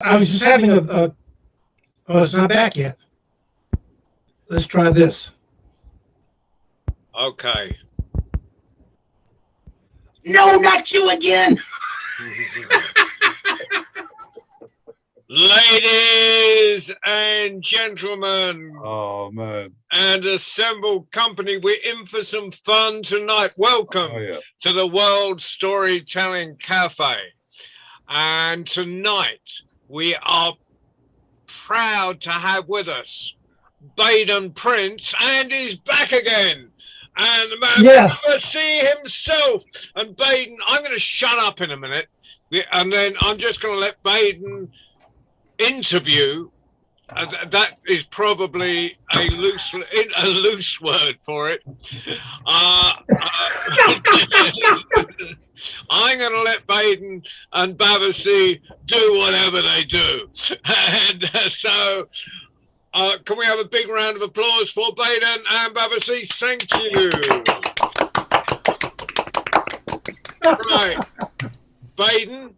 I was just having oh, it's not back yet. Let's try this. Okay. No, not you again. Ladies and gentlemen, Oh man. and assembled company, we're in for some fun tonight. Welcome to the World Storytelling Cafe. And tonight we are proud to have with us Baden Prince, and he's back again. And the man will see himself. And Baden, I'm going to shut up in a minute, and then I'm just going to let Baden interview. That is probably a loose word for it. I'm going to let Baden and Babasi do whatever they do. And so can we have a big round of applause for Baden and Babasi? Thank you. Right. Baden,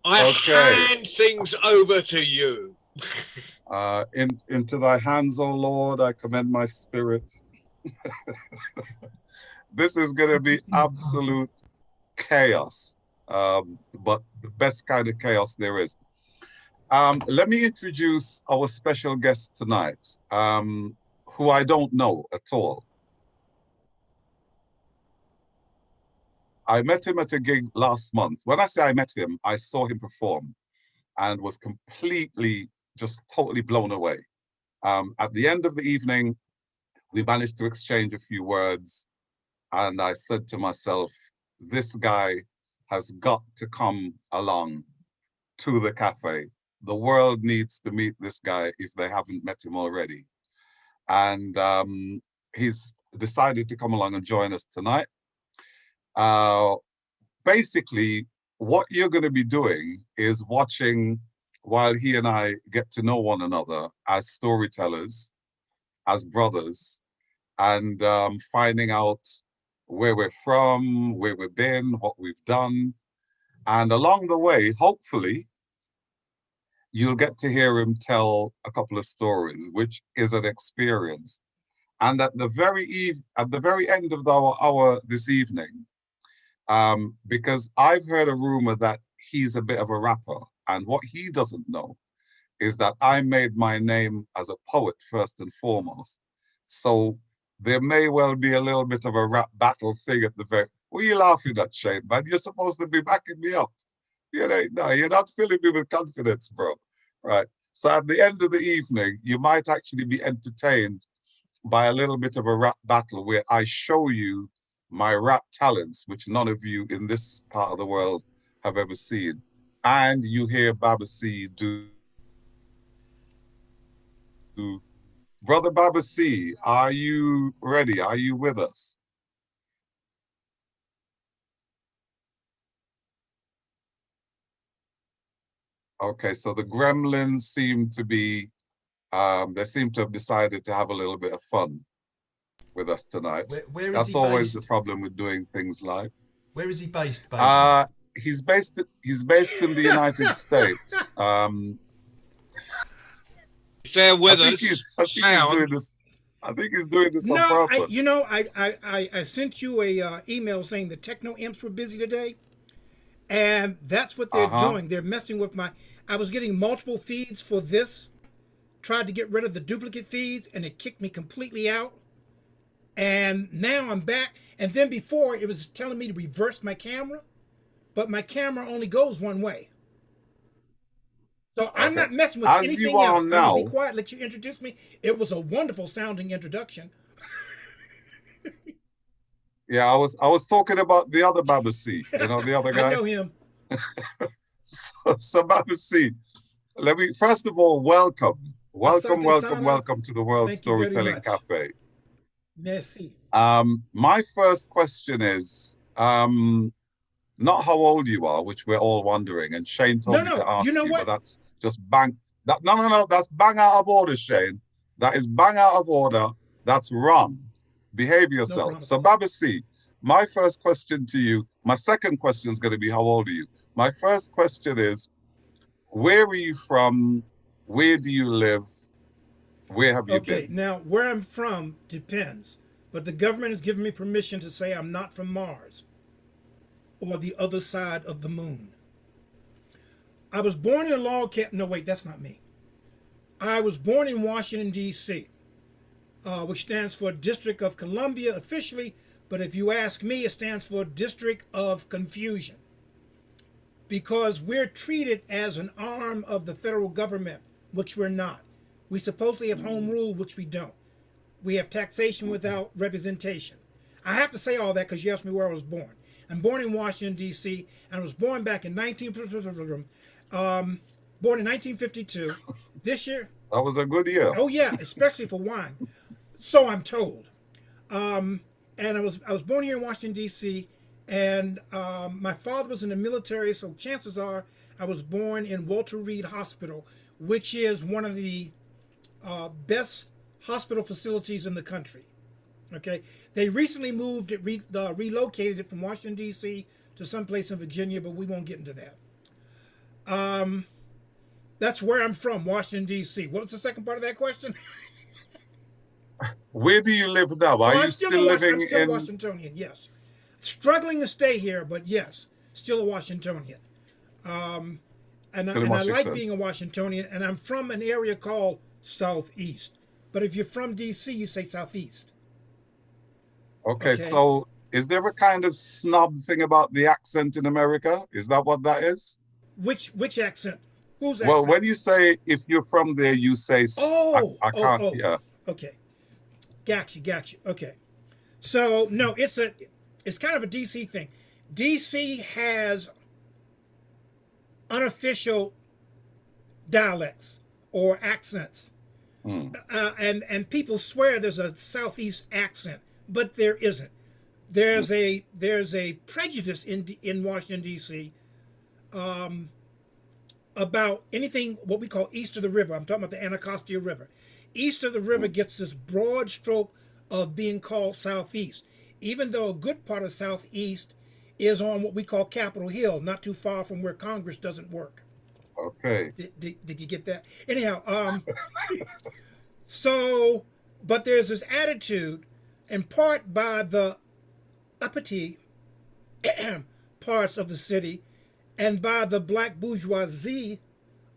I hand things over to you. Into thy hands, O Lord, I commend my spirit. This is going to be absolute chaos, but the best kind of chaos there is. Let me introduce our special guest tonight, who I don't know at all. I met him at a gig last month. When I say I met him, I saw him perform and was completely, just totally blown away. At the end of the evening, we managed to exchange a few words, and I said to myself, this guy has got to come along to the cafe. The world needs to meet this guy if they haven't met him already. And he's decided to come along and join us tonight. Basically, what you're going to be doing is watching while he and I get to know one another as storytellers, as brothers, and finding out where we're from, where we've been, what we've done. And along the way, hopefully, you'll get to hear him tell a couple of stories, which is an experience. And at the very end of our hour this evening, because I've heard a rumor that he's a bit of a rapper, and what he doesn't know is that I made my name as a poet first and foremost. So there may well be a little bit of a rap battle thing at the very. What are you laughing at, Shane, man? You're supposed to be backing me up. No, you're not filling me with confidence, bro. Right. So at the end of the evening, you might actually be entertained by a little bit of a rap battle where I show you my rap talents, which none of you in this part of the world have ever seen. And you hear Babasi do. Brother Babasi, are you ready? Are you with us? Okay, so the gremlins seem to be, they seem to have decided to have a little bit of fun with us tonight. Where is That's he always based? the problem with doing things live. Where is he based? He's based in the United States. He's there with us. I think he's doing this on purpose. I sent you a email saying the techno imps were busy today, and that's what they're doing. They're messing with I was getting multiple feeds for this, tried to get rid of the duplicate feeds, and it kicked me completely out. And now I'm back. And then before, it was telling me to reverse my camera, but my camera only goes one way. So I'm not messing with anything else. I'm going to be quiet, let you introduce me. It was a wonderful sounding introduction. Yeah, I was talking about the other Babasi, the other guy. I know him. So Babasi, let me first of all welcome to the World Storytelling Cafe. Merci. My first question is not how old you are, which we're all wondering, and Shane told me to ask you, but that's just bang. That's bang out of order, Shane. That is bang out of order. That's wrong. Behave yourself. No, so Babasi, my first question to you, my second question is going to be how old are you? My first question is, where are you from? Where do you live? Where have you Okay, been? now where I'm from depends, but the government has given me permission to say I'm not from Mars or the other side of the moon. I was born in a log cabin. No, wait, that's not me. I was born in Washington, D.C., which stands for District of Columbia officially, but if you ask me, it stands for District of Confusion because we're treated as an arm of the federal government, which we're not. We supposedly have home rule, which we don't. We have taxation without representation. I have to say all that because you asked me where I was born. I'm born in Washington, D.C., and I was born back in born in 1952. This year. That was a good year. Oh yeah, especially for wine. So I'm told. And I was born here in Washington D.C. and my father was in the military, so chances are I was born in Walter Reed Hospital, which is one of the best hospital facilities in the country. Okay, they recently moved it, relocated it from Washington D.C. to someplace in Virginia, but we won't get into that. That's where I'm from, Washington D.C. What was the second part of that question? Where do you live now? Are you still living I'm still in? Washingtonian, yes. Struggling to stay here, but yes, still a Washingtonian. And I like being a Washingtonian, and I'm from an area called Southeast. But if you're from D.C., you say Southeast. Okay, so is there a kind of snob thing about the accent in America? Is that what that is? Which accent? Whose accent? Well, when you say if you're from there, you say I can't. Yeah. Okay. Gotcha. Okay. So no, it's kind of a DC thing. DC has unofficial dialects or accents, and people swear there's a Southeast accent, but there isn't. There's a prejudice in Washington D.C. About anything what we call east of the river. I'm talking about the Anacostia River. East of the river gets this broad stroke of being called Southeast, even though a good part of Southeast is on what we call Capitol Hill, not too far from where Congress doesn't work. Okay. Did you get that? Anyhow, so, but there's this attitude, in part by the uppity parts of the city and by the black bourgeoisie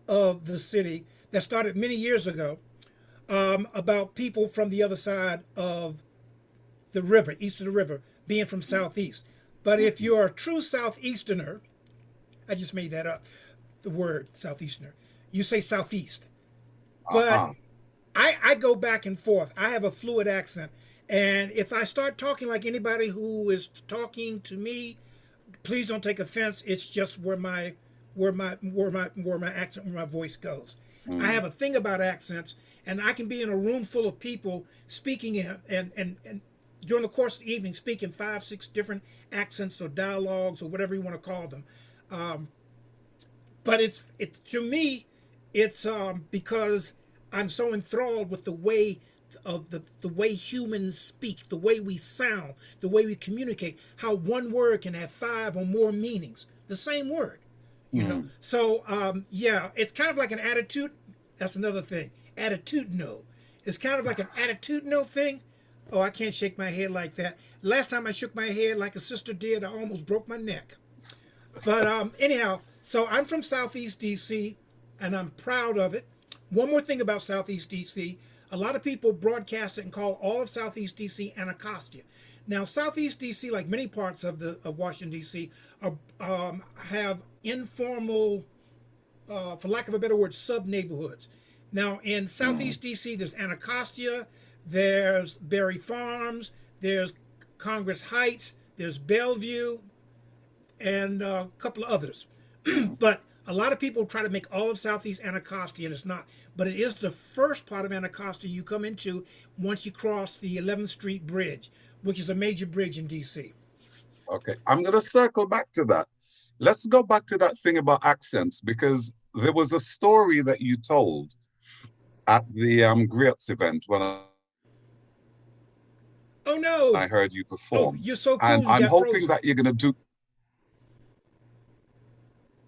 of the city that started many years ago, about people from the other side of the river, east of the river, being from Southeast. But if you're a true Southeasterner, I just made that up, the word Southeasterner, you say Southeast. But I go back and forth. I have a fluid accent. And if I start talking like anybody who is talking to me, please don't take offense. It's just where my accent, where my voice goes. I have a thing about accents, and I can be in a room full of people speaking and during the course of the evening speaking 5, 6 different accents or dialogues or whatever you want to call them. But it's to me, it's because I'm so enthralled with the way of the way humans speak, the way we sound, the way we communicate, how one word can have 5 or more meanings, the same word, you know. So yeah, it's kind of like an attitude. That's another thing. Attitudinal. It's kind of like an attitudinal thing. Oh, I can't shake my head like that. Last time I shook my head like a sister did, I almost broke my neck. But anyhow, so I'm from Southeast DC, and I'm proud of it. One more thing about Southeast DC. A lot of people broadcast it and call all of Southeast DC Anacostia. Now, Southeast DC, like many parts of Washington DC, have informal, for lack of a better word, sub-neighborhoods. Now, in Southeast DC, there's Anacostia, there's Berry Farms, there's Congress Heights, there's Bellevue, and a couple of others. But a lot of people try to make all of Southeast Anacostia, and it's not. But it is the first part of Anacostia you come into once you cross the 11th Street Bridge, which is a major bridge in D.C. Okay, I'm going to circle back to that. Let's go back to that thing about accents, because there was a story that you told at the Griots event when I heard you perform. Oh, you're so cool. And I'm hoping that you're going to do...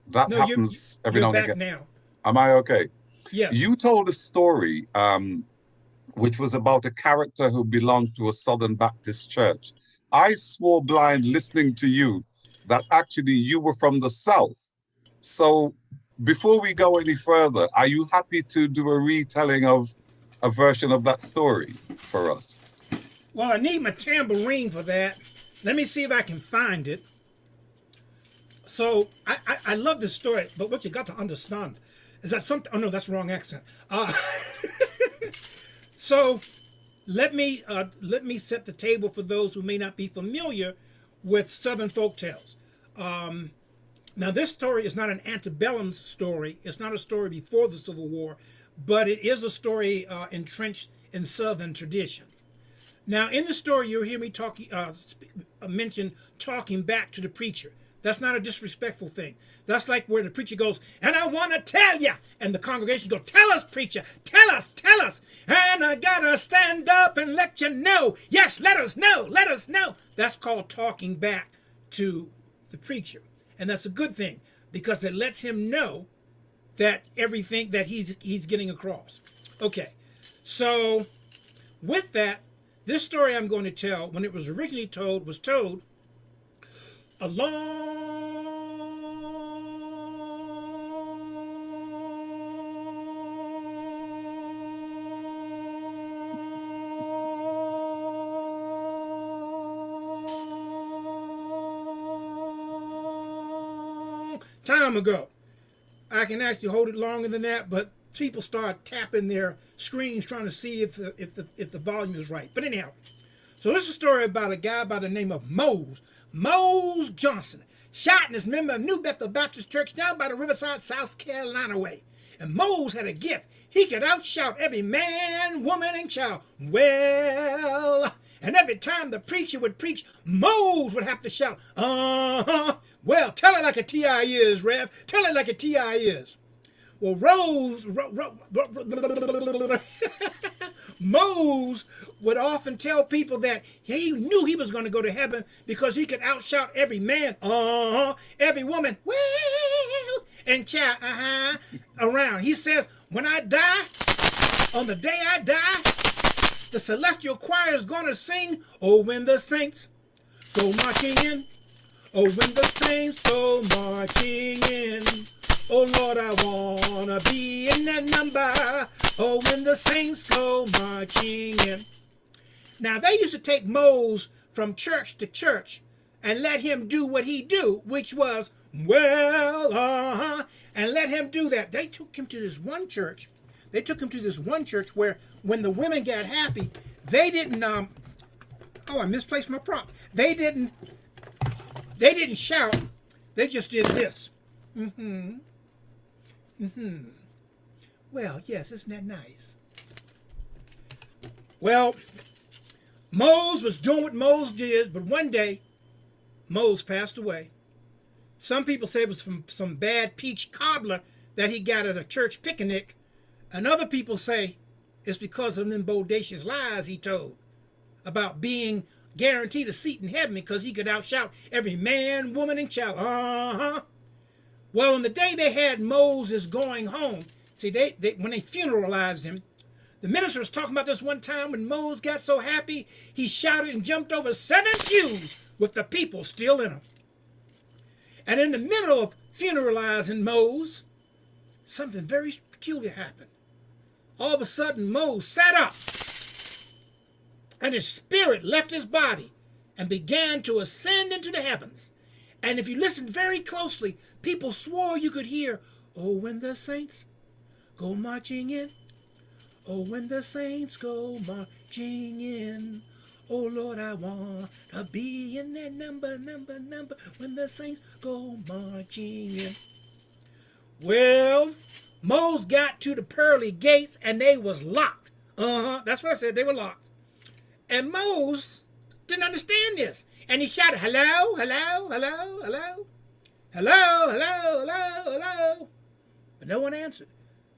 That no, happens every now and again. Now. Am I okay? Yes. You told a story which was about a character who belonged to a Southern Baptist church. I swore blind listening to you that actually you were from the South. So before we go any further, are you happy to do a retelling of a version of that story for us? Well, I need my tambourine for that. Let me see if I can find it. So I love this story, but what you got to understand is that something. Oh no, that's the wrong accent. So let me set the table for those who may not be familiar with Southern folk tales. Now, this story is not an antebellum story. It's not a story before the Civil War, but it is a story entrenched in Southern tradition. Now, in the story, you'll hear me mention talking back to the preacher. That's not a disrespectful thing. That's like where the preacher goes, and I want to tell you. And the congregation goes, tell us, preacher. Tell us, tell us. And I got to stand up and let you know. Yes, let us know. Let us know. That's called talking back to the preacher. And that's a good thing because it lets him know that everything that he's getting across. Okay, so with that, this story I'm going to tell, when it was originally told, was told a long time ago. I can actually hold it longer than that, but people start tapping their screens trying to see if the volume is right. But anyhow, so this is a story about a guy by the name of Mose Johnson, shot and is member of New Bethel Baptist Church down by the Riverside, South Carolina way. And Mose had a gift. He could outshout every man, woman, and child. Well, and every time the preacher would preach, Mose would have to shout, uh-huh. Well, tell it like a T.I. is, Rev. Tell it like a T.I. is. Well, Mose would often tell people that he knew he was going to go to heaven because he could outshout every man, every woman, well, and child, around. He says, when I die, on the day I die, the celestial choir is going to sing, oh, when the saints go marching in. Oh, when the saints go marching in. Oh, Lord, I wanna be in that number. Oh, when the saints go marching in. Now, they used to take Mose from church to church and let him do what he do, which was, well, and let him do that. They took him to this one church. They took him to this one church where when the women got happy, they didn't, I misplaced my prop. They didn't shout. They just did this. Well, yes, isn't that nice? Well, Mose was doing what Mose did, but one day, Mose passed away. Some people say it was from some bad peach cobbler that he got at a church picnic, and other people say it's because of them bodacious lies he told about being guaranteed a seat in heaven because he could outshout every man, woman, and child. Well, on the day they had Moses going home, see, they when they funeralized him, the minister was talking about this one time when Moses got so happy, he shouted and jumped over 7 pews with the people still in them. And in the middle of funeralizing Moses, something very peculiar happened. All of a sudden, Moses sat up, and his spirit left his body and began to ascend into the heavens. And if you listen very closely, people swore you could hear, oh, when the saints go marching in. Oh, when the saints go marching in. Oh, Lord, I want to be in that number, when the saints go marching in. Well, Moses got to the pearly gates, and they was locked. That's what I said, they were locked. And Moses didn't understand this. And he shouted, hello, hello, hello, hello. Hello, hello, hello, hello. But no one answered.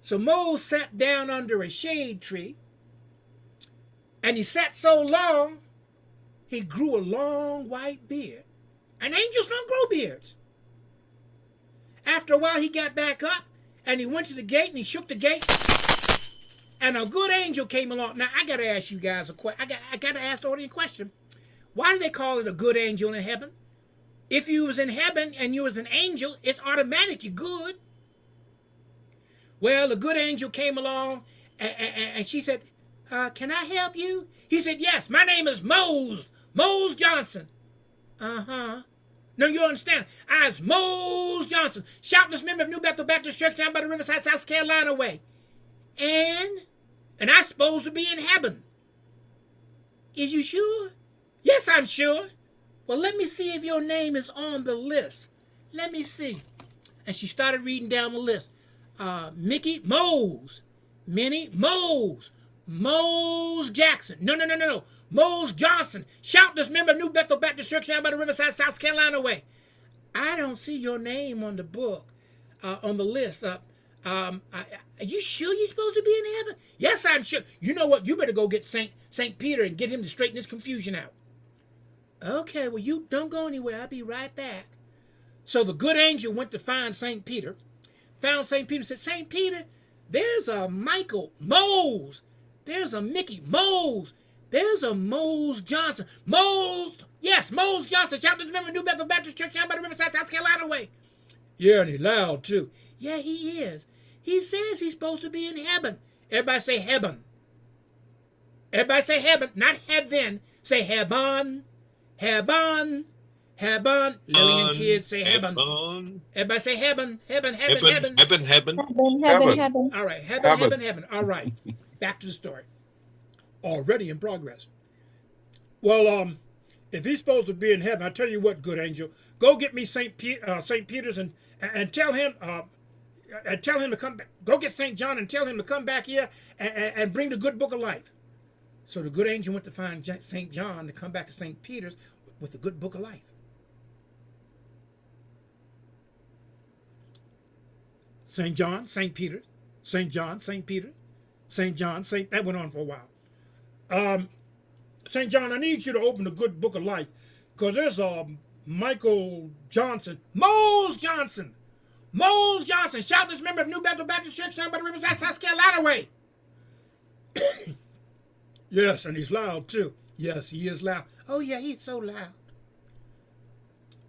So Moses sat down under a shade tree. And he sat so long, he grew a long white beard. And angels don't grow beards. After a while, he got back up And he went to the gate and he shook the gate. And a good angel came along. Now, I got to ask you guys a question. I got to ask the audience a question. Why do they call it a good angel in heaven? If you was in heaven and you was an angel, it's automatic you're good. Well, the good angel came along and she said, can I help you? He said, yes, my name is Mose Johnson. Uh-huh. No, you understand. I was Mose Johnson, shoutless member of New Bethel Baptist Church down by the Riverside, South Carolina way. And I'm supposed to be in heaven. Is you sure? Yes, I'm sure. Well, let me see if your name is on the list. Let me see. And she started reading down the list. Mickey Mose, Minnie Mose, Mose Jackson. No. Mose Johnson, shoutless member of New Bethel Baptist Church down by the Riverside, South Carolina way. I don't see your name on the book, on the list. Are you sure you're supposed to be in heaven? Yes, I'm sure. You know what? You better go get Saint Peter and get him to straighten this confusion out. Okay, well, you don't go anywhere. I'll be right back. So the good angel went to find Saint Peter, found Saint Peter, said, Saint Peter, there's a Michael Mose. There's a Mickey Mose. There's a Mose Johnson. Mose Johnson, shoutless member of New Bethel Baptist Church down by the Riverside, South Carolina way. Yeah, and he's loud, too. Yeah, he is. He says he's supposed to be in heaven. Everybody say heaven. Everybody say heaven, not heaven. Say heaven, heaven, heaven. Lillian kids say heaven. Everybody say heaven, heaven. Heaven. All right, heaven. All right, back to the story. Already in progress. Well, if he's supposed to be in heaven, I tell you what, good angel, go get me Saint Peter's and tell him to come back. Go get Saint John and tell him to come back here and bring the good book of life. So the good angel went to find Saint John to come back to Saint Peter's with the good book of life. Saint John, Saint Peter, Saint John, Saint Peter, Saint John, Saint. That went on for a while. St. John, I need you to open the good book of life because there's Michael Johnson, Mose Johnson, shoutless member of New Bethel Baptist Church down by the Riverside, South Carolina way. Yes, and he's loud too. Yes, he is loud. Oh yeah, he's so loud.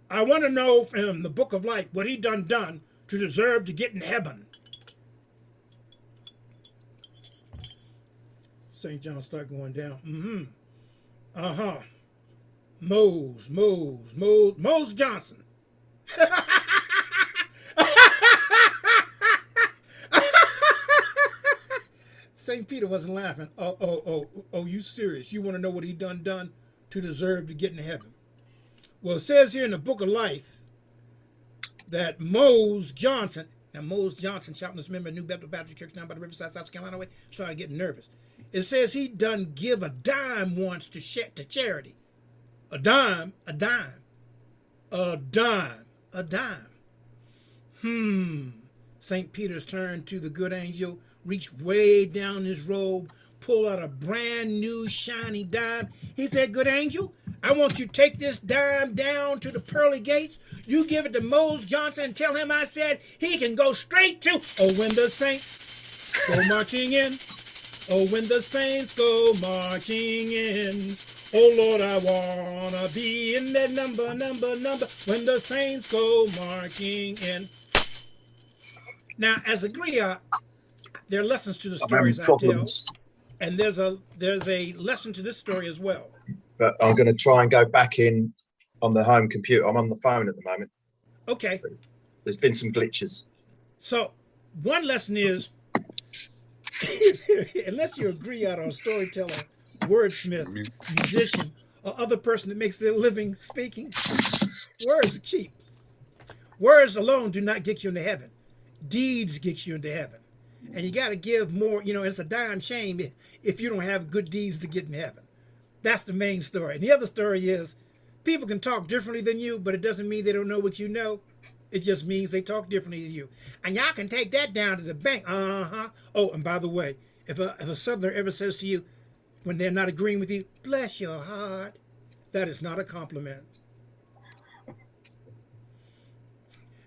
I want to know from the book of life what he done to deserve to get in heaven. St. John start going down. Mose Johnson. St. Peter wasn't laughing. Oh, you serious? You want to know what he done to deserve to get in heaven? Well, it says here in the book of life that Mose Johnson, shoutless member of New Bethel Baptist Church down by the Riverside, South Carolina way, started getting nervous. It says he done give a dime once to charity. A dime. St. Peter's turned to the good angel, reached way down his robe, pulled out a brand new shiny dime. He said, good angel, I want you to take this dime down to the pearly gates. You give it to Mose Johnson and tell him I said he can go straight to, when the saints go marching in. Oh, when the saints go marching in. Oh, Lord, I want to be in that number. When the saints go marching in. Now, as a griot, there are lessons to the stories I tell. And there's a lesson to this story as well. But I'm going to try and go back in on the home computer. I'm on the phone at the moment. Okay. There's been some glitches. So, one lesson is, unless you're a griot or a storyteller, wordsmith, musician, or other person that makes their living speaking, words are cheap. Words alone do not get you into heaven. Deeds get you into heaven. And you got to give more, it's a darn shame if you don't have good deeds to get in heaven. That's the main story. And the other story is, people can talk differently than you, but it doesn't mean they don't know what you know. It just means they talk differently than you. And y'all can take that down to the bank. Oh, and by the way, if a Southerner ever says to you, when they're not agreeing with you, bless your heart, that is not a compliment.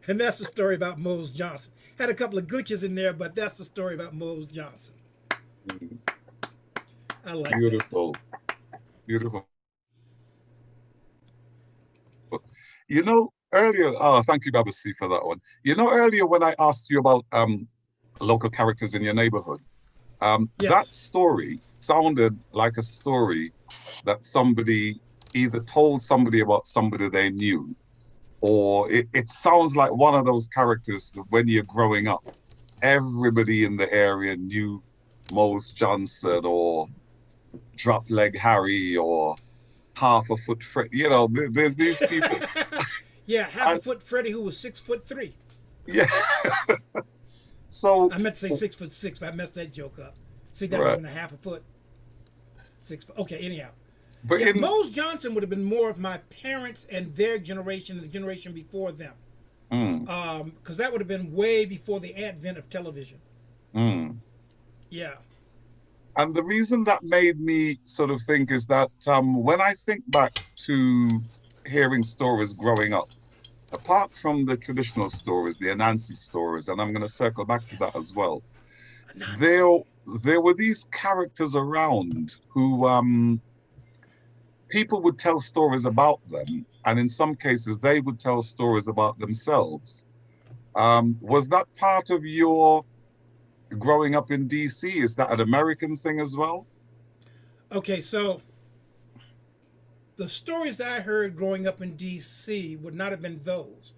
And that's the story about Mose Johnson. had a couple of gooches in there, but that's the story about Mose Johnson. Mm. I like Beautiful. Beautiful. You know, earlier, thank you, Baba C, for that one. You know, earlier when I asked you about local characters in your neighborhood, that Yes. story sounded like a story that somebody either told somebody about somebody they knew, or it sounds like one of those characters that when you're growing up, everybody in the area knew Mose Johnson or Drop Leg Harry or Half a Foot Fred. You know, there's these people. Yeah, half a And foot Freddie who was 6'3". yeah, so I meant to say 6'6", but I messed that joke up. See, that would have right. been a half a foot. 6 foot. Okay, anyhow. But Yeah, in Mose Johnson would have been more of my parents and their generation and the generation before them. mm, Because that would have been way before the advent of television. mm. Yeah. And the reason that made me sort of think is that when I think back to hearing stories growing up, apart from the traditional stories, the Anansi stories, and I'm going to circle back to that as well, there Nazi. there were these characters around who people would tell stories about them, and in some cases they would tell stories about themselves. Was that part of your growing up in DC? Is that an American thing as well? Okay, so the stories that I heard growing up in D.C. would not have been those.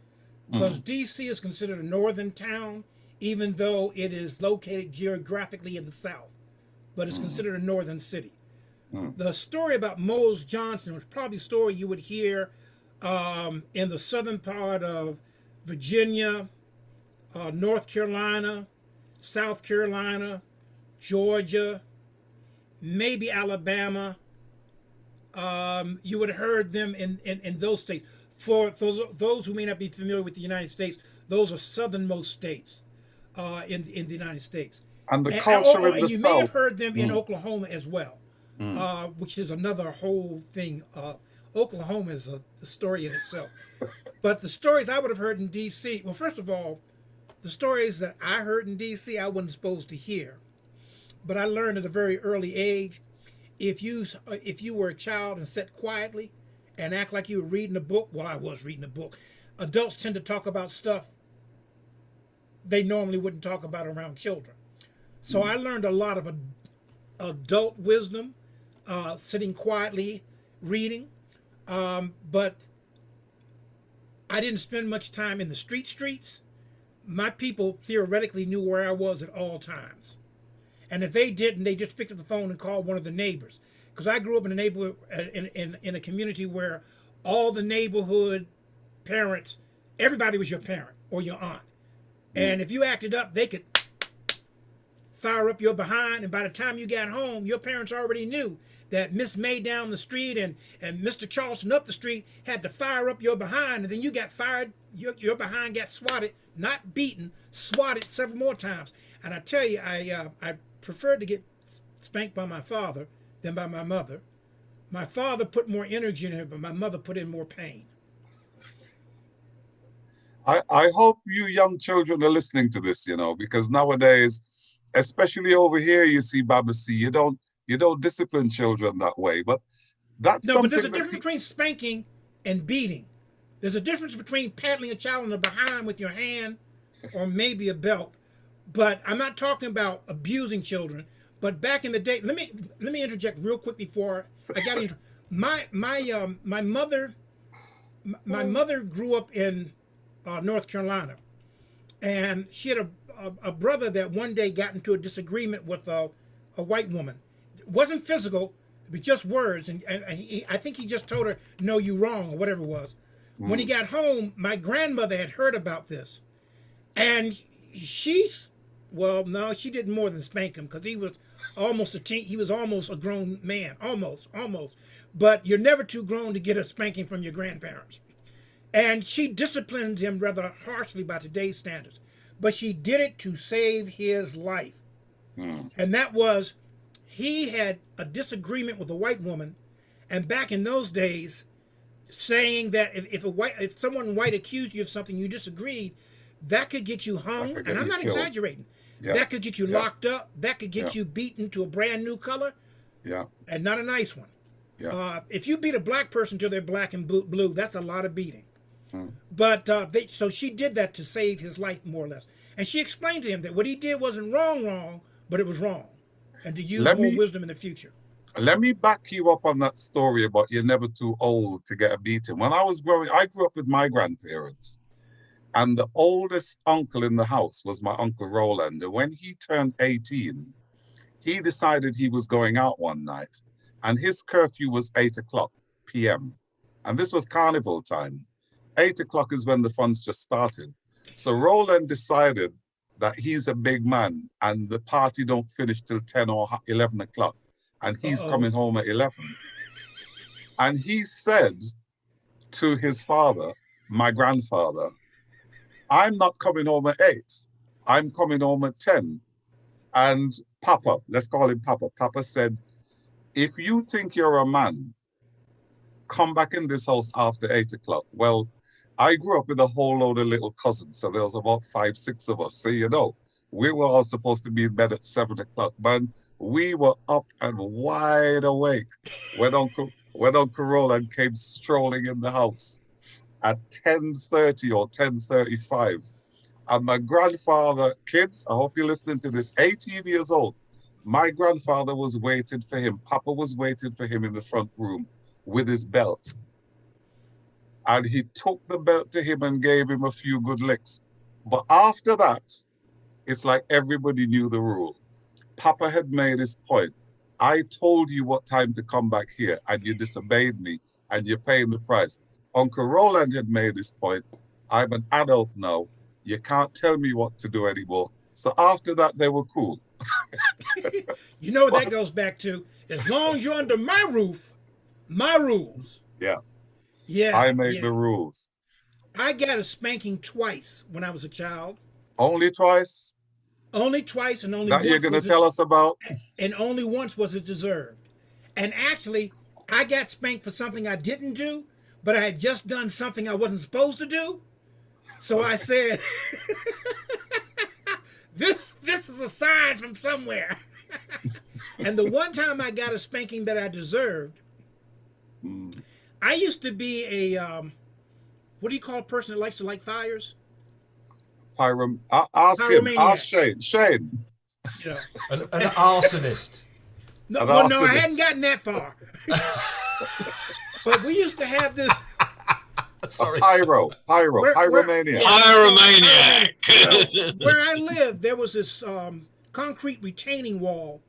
Because Mm, D.C. is considered a northern town, even though it is located geographically in the south, but it's mm, considered a northern city. mm, The story about Mose Johnson was probably a story you would hear in the southern part of Virginia, North Carolina, South Carolina, Georgia, maybe Alabama. You would have heard them in those states. For those who may not be familiar with the United States, those are southernmost states in the United States. and the culture in And the you may have South. heard them in Mm, Oklahoma as well, mm. which is another whole thing. Oklahoma is a story in itself. But the stories I would have heard in D.C., well, first of all, the stories that I heard in D.C. I wasn't supposed to hear. But I learned at a very early age, if you were a child and sat quietly and act like you were reading a book, well, I was reading a book. Adults tend to talk about stuff they normally wouldn't talk about around children. So I learned a lot of adult wisdom, sitting quietly, reading. But I didn't spend much time in the streets. My people theoretically knew where I was at all times. And if they didn't, they just picked up the phone and called one of the neighbors. Because I grew up in a neighborhood, in a community where all the neighborhood parents, everybody was your parent or your aunt. Mm. And if you acted up, they could fire up your behind. And by the time you got home, your parents already knew that Miss May down the street and Mr. Charleston up the street had to fire up your behind. And then you got fired, your behind got swatted, not beaten, swatted several more times. And I tell you, I preferred to get spanked by my father than by my mother. My father put more energy in it, but my mother put in more pain. I hope you young children are listening to this, you know, because nowadays, especially over here, you see Baba C, you don't discipline children that way. But that's No, but there's a something that difference between spanking and beating. There's a difference between paddling a child in the behind with your hand or maybe a belt. But I'm not talking about abusing children. But back in the day, let me interject real quick before I got into my mother grew up in North Carolina, and she had a brother that one day got into a disagreement with a white woman. It wasn't physical, it was just words, and I think he just told her, "No, you wrong," or whatever it was. When he mm, got home, my grandmother had heard about this, and she's well, no, she did more than spank him because he was almost a teen. He was almost a grown man, almost. But you're never too grown to get a spanking from your grandparents. And she disciplined him rather harshly by today's standards, but she did it to save his life. mm. And that was, he had a disagreement with a white woman, and back in those days, saying that if someone white accused you of something you disagreed, that could get you That hung, could and get I'm you not killed. exaggerating. Yeah. That could get you Yeah. locked up. That could get Yeah. you beaten to a brand new color, Yeah. and not a nice one. Yeah. If you beat a black person till they're black and blue, that's a lot of beating. Mm. But so she did that to save his life, more or less. And she explained to him that what he did wasn't wrong, but it was wrong, and to use more wisdom in the future. Let me back you up on that story about you're never too old to get a beating. When I was growing, I grew up with my grandparents, and the oldest uncle in the house was my Uncle Roland. And when he turned 18, he decided he was going out one night, and his curfew was 8 o'clock p.m. And this was carnival time. 8 o'clock is when the funds just started. So Roland decided that he's a big man and the party don't finish till 10 or 11 o'clock. And he's coming home at 11. And he said to his father, my grandfather, I'm not coming home at 8. I'm coming home at 10. And Papa, let's call him Papa. Papa said, if you think you're a man, come back in this house after 8 o'clock. Well, I grew up with a whole load of little cousins. So there was about 5, 6 of us. So, you know, we were all supposed to be in bed at 7 o'clock. But we were up and wide awake when Uncle Roland came strolling in the house at 10:30 or 10:35. And my grandfather, kids, I hope you're listening to this, 18 years old, my grandfather was waiting for him. Papa was waiting for him in the front room with his belt. And he took the belt to him and gave him a few good licks. But after that, it's like everybody knew the rule. Papa had made his point. I told you what time to come back here, and you disobeyed me, and you're paying the price. Uncle Roland had made his point. I'm an adult now. You can't tell me what to do anymore. So after that, they were cool. You know what that goes back to? As long as you're under my roof, my rules. Yeah. Yeah. I make the rules. I got a spanking twice when I was a child. Only twice? Only twice, and only that once you're going to tell us about? And only once was it deserved. And actually, I got spanked for something I didn't do, but I had just done something I wasn't supposed to do. So I said, this is a sign from somewhere. And the one time I got a spanking that I deserved, I used to be a, what do you call a person that likes to light fires? Ask him. Ask Shane. Shane. You know, an arsonist. No, well, no, I hadn't gotten that far. But we used to have this. Sorry. Pyromaniac. Pyromaniac. Where I lived, there was this concrete retaining wall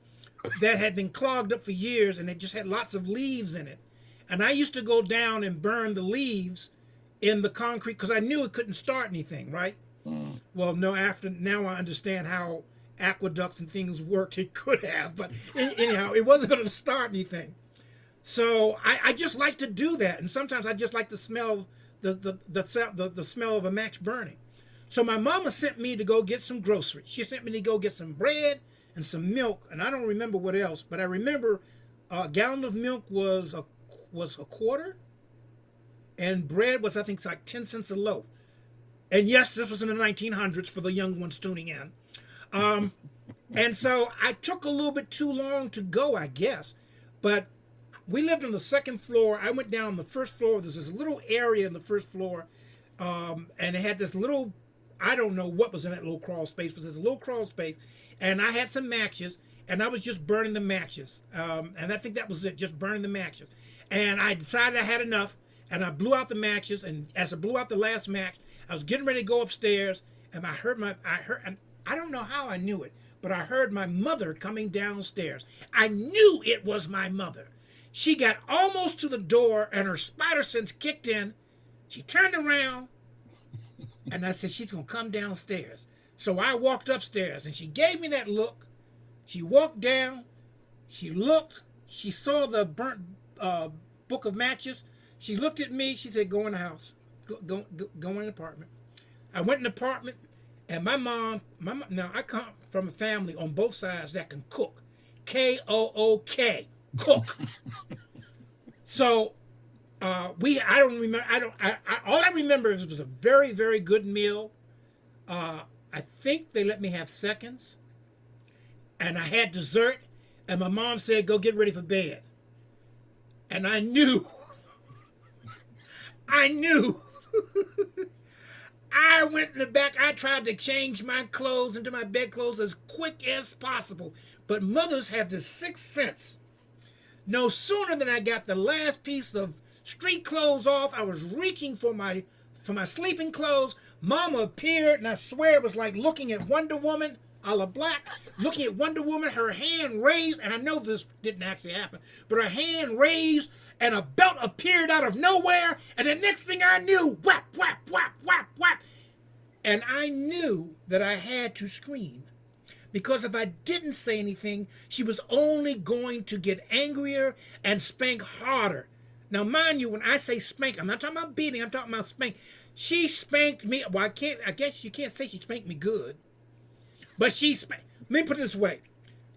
that had been clogged up for years, and it just had lots of leaves in it. And I used to go down and burn the leaves in the concrete because I knew it couldn't start anything, right? Well, no, now I understand how aqueducts and things worked. It could have, but anyhow, it wasn't going to start anything. So I just like to do that, and sometimes I just like the smell, the smell of a match burning. So my mama sent me to go get some groceries. She sent me to go get some bread and some milk, and I don't remember what else, but I remember a gallon of milk was a quarter, and bread was, I think, like 10 cents a loaf. And yes, this was in the 1900s for the young ones tuning in. And so I took a little bit too long to go, I guess. But we lived on the second floor. I went down the first floor. There's this little area in the first floor. And it had this little, I don't know what was in that little crawl space, but there's a little crawl space. And I had some matches, and I was just burning the matches. And I think that was it, just burning the matches. And I decided I had enough, and I blew out the matches. And as I blew out the last match, I was getting ready to go upstairs, and I heard, and I don't know how I knew it, but I heard my mother coming downstairs. I knew it was my mother. She got almost to the door, and her spider sense kicked in. She turned around, and I said, she's going to come downstairs. So I walked upstairs, and she gave me that look. She walked down. She looked. She saw the burnt book of matches. She looked at me. She said, go in the house. Go in the apartment. I went in the apartment, and my mom, now I come from a family on both sides that can cook. K-O-O-K, cook. So all I remember is it was a very, very good meal. I think they let me have seconds, and I had dessert, and my mom said, "Go get ready for bed." And I knew, I knew. I went in the back. I tried to change my clothes into my bedclothes as quick as possible. But mothers have this sixth sense. No sooner than I got the last piece of street clothes off, I was reaching for my sleeping clothes. Mama appeared, and I swear it was like looking at Wonder Woman, a la Black, looking at Wonder Woman, her hand raised, and I know this didn't actually happen, but her hand raised, and a belt appeared out of nowhere, and the next thing I knew, whap, whap, whap, whap, whap. And I knew that I had to scream. Because if I didn't say anything, she was only going to get angrier and spank harder. Now, mind you, when I say spank, I'm not talking about beating, I'm talking about spank. She spanked me. Well, I guess you can't say she spanked me good. But she spanked. Let me put it this way.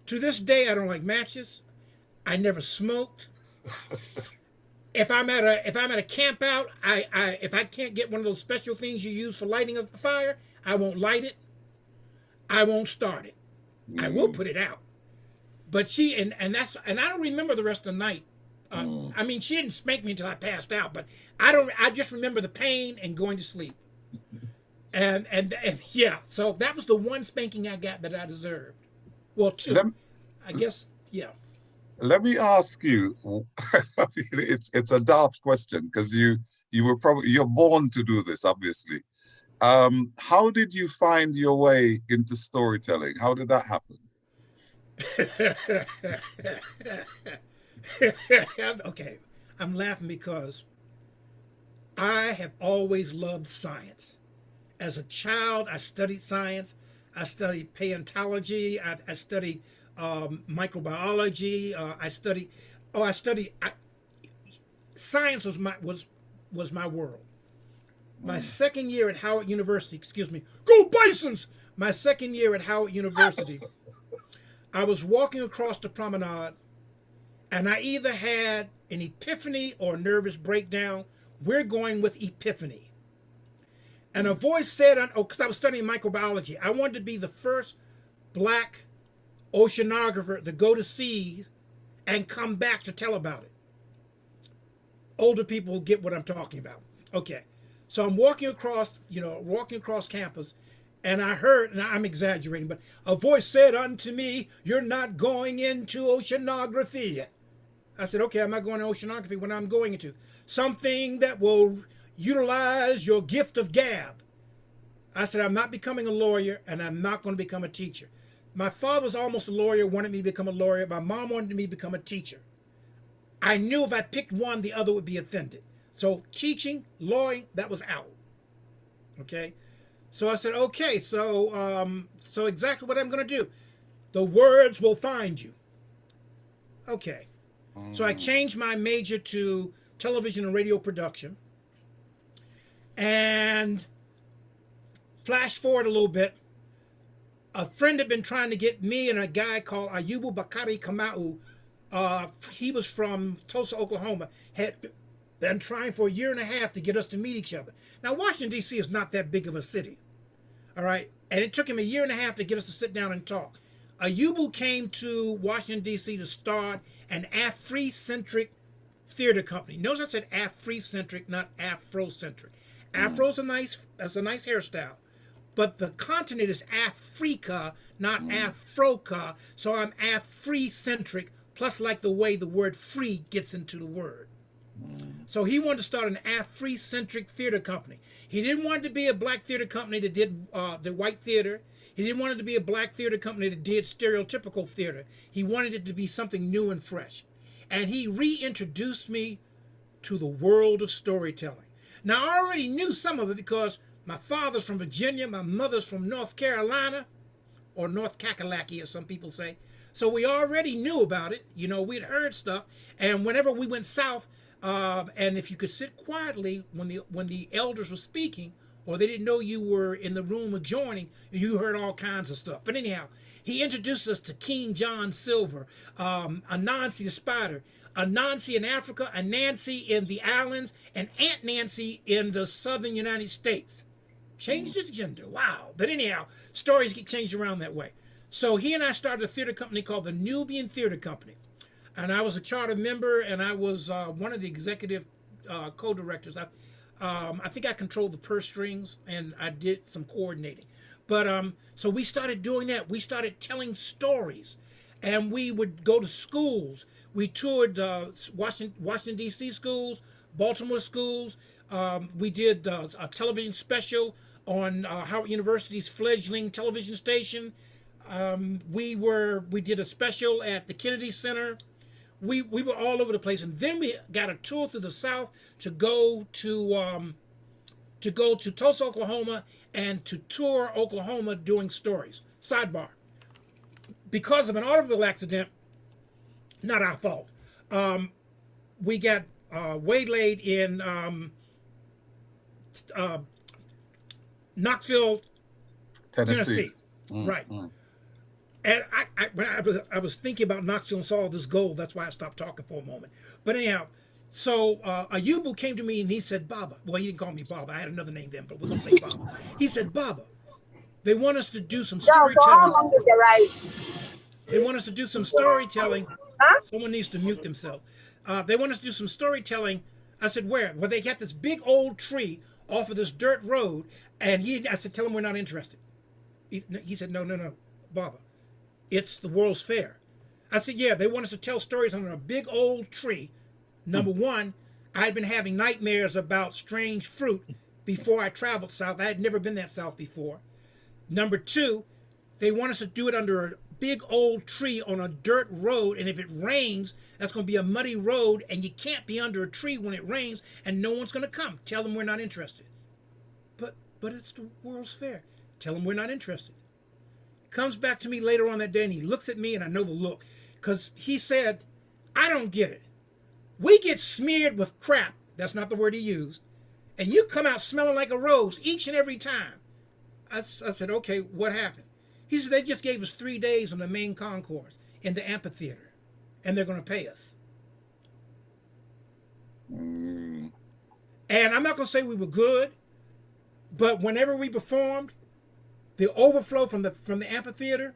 To this day, I don't like matches. I never smoked. If I'm at a camp out, if I can't get one of those special things you use for lighting a fire, I won't light it. I won't start it. I will put it out. But she and I don't remember the rest of the night. I mean, she didn't spank me until I passed out, but I just remember the pain and going to sleep. And yeah, so that was the one spanking I got that I deserved. Well, two. I guess, yeah. Let me ask you, it's a daft question because you're born to do this, obviously. How did you find your way into storytelling? How did that happen? Okay, I'm laughing because I have always loved science. As a child, I studied science. I studied paleontology. I studied microbiology. Science was my world. My second year at Howard University, excuse me, go Bisons! My second year at Howard University, I was walking across the promenade, and I either had an epiphany or a nervous breakdown. We're going with epiphany. And a voice said, because I was studying microbiology, I wanted to be the first black oceanographer to go to sea and come back to tell about it. Older people get what I'm talking about. Okay. So I'm walking across campus, and I heard, and I'm exaggerating, but a voice said unto me, "You're not going into oceanography." I said, "Okay, I'm not going to oceanography. What I'm going into something that will utilize your gift of gab." I said, "I'm not becoming a lawyer, and I'm not going to become a teacher." My father was almost a lawyer, wanted me to become a lawyer. My mom wanted me to become a teacher. I knew if I picked one, the other would be offended. So teaching, lawyering, that was out. Okay, so I said, okay, so exactly what I'm going to do. The words will find you. Okay, so I changed my major to television and radio production. And flash forward a little bit. A friend had been trying to get me and a guy called Ayubu Bakari Kamau. He was from Tulsa, Oklahoma. Had been trying for a year and a half to get us to meet each other. Now, Washington, D.C. is not that big of a city. All right? And it took him a year and a half to get us to sit down and talk. Ayubu came to Washington, D.C. to start an Afrocentric theater company. Notice I said Afrocentric, not Afrocentric. Afro's a nice hairstyle. But the continent is Africa, not Afroca. So I'm Afrocentric, plus like the way the word free gets into the word. So he wanted to start an Afrocentric theater company. He didn't want it to be a black theater company that did the white theater. He didn't want it to be a black theater company that did stereotypical theater. He wanted it to be something new and fresh. And he reintroduced me to the world of storytelling. Now, I already knew some of it because my father's from Virginia, my mother's from North Carolina, or North Kakalaki, as some people say. So we already knew about it. You know, we'd heard stuff. And whenever we went south, and if you could sit quietly when the elders were speaking, or they didn't know you were in the room adjoining, you heard all kinds of stuff. But anyhow, he introduced us to King John Silver, Anansi the Spider, Anansi in Africa, Anansi in the islands, and Aunt Nancy in the southern United States. Changed his gender. Wow. But anyhow, stories get changed around that way. So he and I started a theater company called the Nubian Theater Company. And I was a charter member, and I was one of the executive co-directors. I think I controlled the purse strings, and I did some coordinating. But so we started doing that. We started telling stories, and we would go to schools. We toured Washington D.C. schools, Baltimore schools. We did a television special on Howard University's fledgling television station. We did a special at the Kennedy Center. We were all over the place, and then we got a tour through the South to go to Tulsa, Oklahoma, and to tour Oklahoma doing stories. Sidebar: because of an automobile accident, not our fault. We got waylaid in Knoxville, Tennessee. Right. And I was thinking about Knoxville and saw all this gold. That's why I stopped talking for a moment. But anyhow, so Ayubu came to me and he said, Baba. Well, he didn't call me Baba. I had another name then, but we're going to say Baba. He said, Baba, they want us to do some storytelling. They want us to do some storytelling. Someone needs to mute themselves. They want us to do some storytelling. I said, where? Well, they got this big old tree off of this dirt road. And I said, tell them we're not interested. He said, no, Baba. It's the World's Fair. I said, yeah, they want us to tell stories under a big old tree. Number one, I had been having nightmares about strange fruit before I traveled south. I had never been that south before. Number two, they want us to do it under a big old tree on a dirt road, and if it rains, that's going to be a muddy road, and you can't be under a tree when it rains, and no one's going to come. Tell them we're not interested. But it's the World's Fair. Tell them we're not interested. Comes back to me later on that day, and he looks at me, and I know the look, because he said, I don't get it. We get smeared with crap. That's not the word he used. And you come out smelling like a rose each and every time. I said, okay, what happened? He said, they just gave us 3 days on the main concourse in the amphitheater, and they're going to pay us. And I'm not going to say we were good, but whenever we performed, the overflow from the amphitheater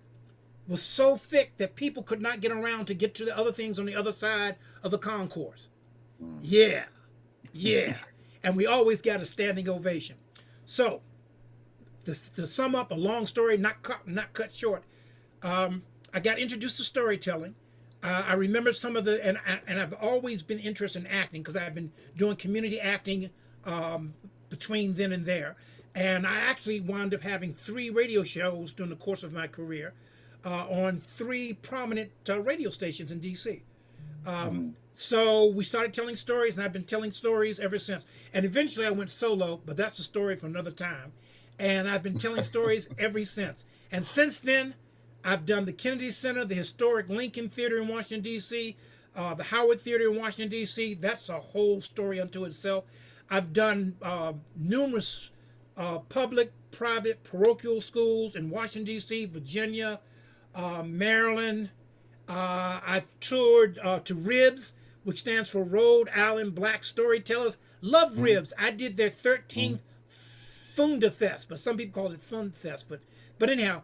was so thick that people could not get around to get to the other things on the other side of the concourse. Yeah. And we always got a standing ovation. So, to sum up a long story, not cut short, I got introduced to storytelling. I remember some of and I've always been interested in acting because I've been doing community acting between then and there. And I actually wound up having 3 radio shows during the course of my career on 3 prominent radio stations in D.C. So we started telling stories, and I've been telling stories ever since. And eventually I went solo, but that's a story for another time. And I've been telling stories ever since. And since then, I've done the Kennedy Center, the historic Lincoln Theater in Washington, D.C., the Howard Theater in Washington, D.C. That's a whole story unto itself. I've done numerous public, private, parochial schools in Washington, D.C., Virginia, Maryland. I've toured to RIBS, which stands for Rhode Island Black Storytellers. Love RIBS. I did their 13th Funda Fest, but some people call it Fun Fest. But anyhow,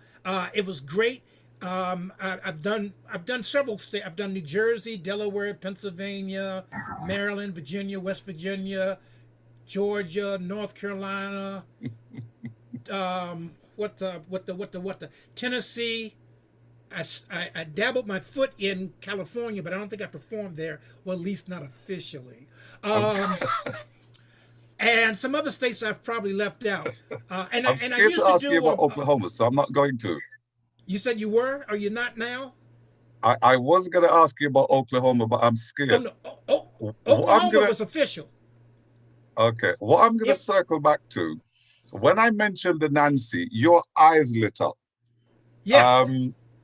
it was great. I've done several states. I've done New Jersey, Delaware, Pennsylvania, Maryland, Virginia, West Virginia, Georgia, North Carolina, Tennessee. I dabbled my foot in California, but I don't think I performed there. Well, at least not officially. And some other states I've probably left out. I'm scared to ask you about Oklahoma, so I'm not going to. You said you were? Are you not now? I was going to ask you about Oklahoma, but I'm scared. Oklahoma was official. Okay, what I'm going to circle back to, when I mentioned the Nancy, your eyes lit up. Yes.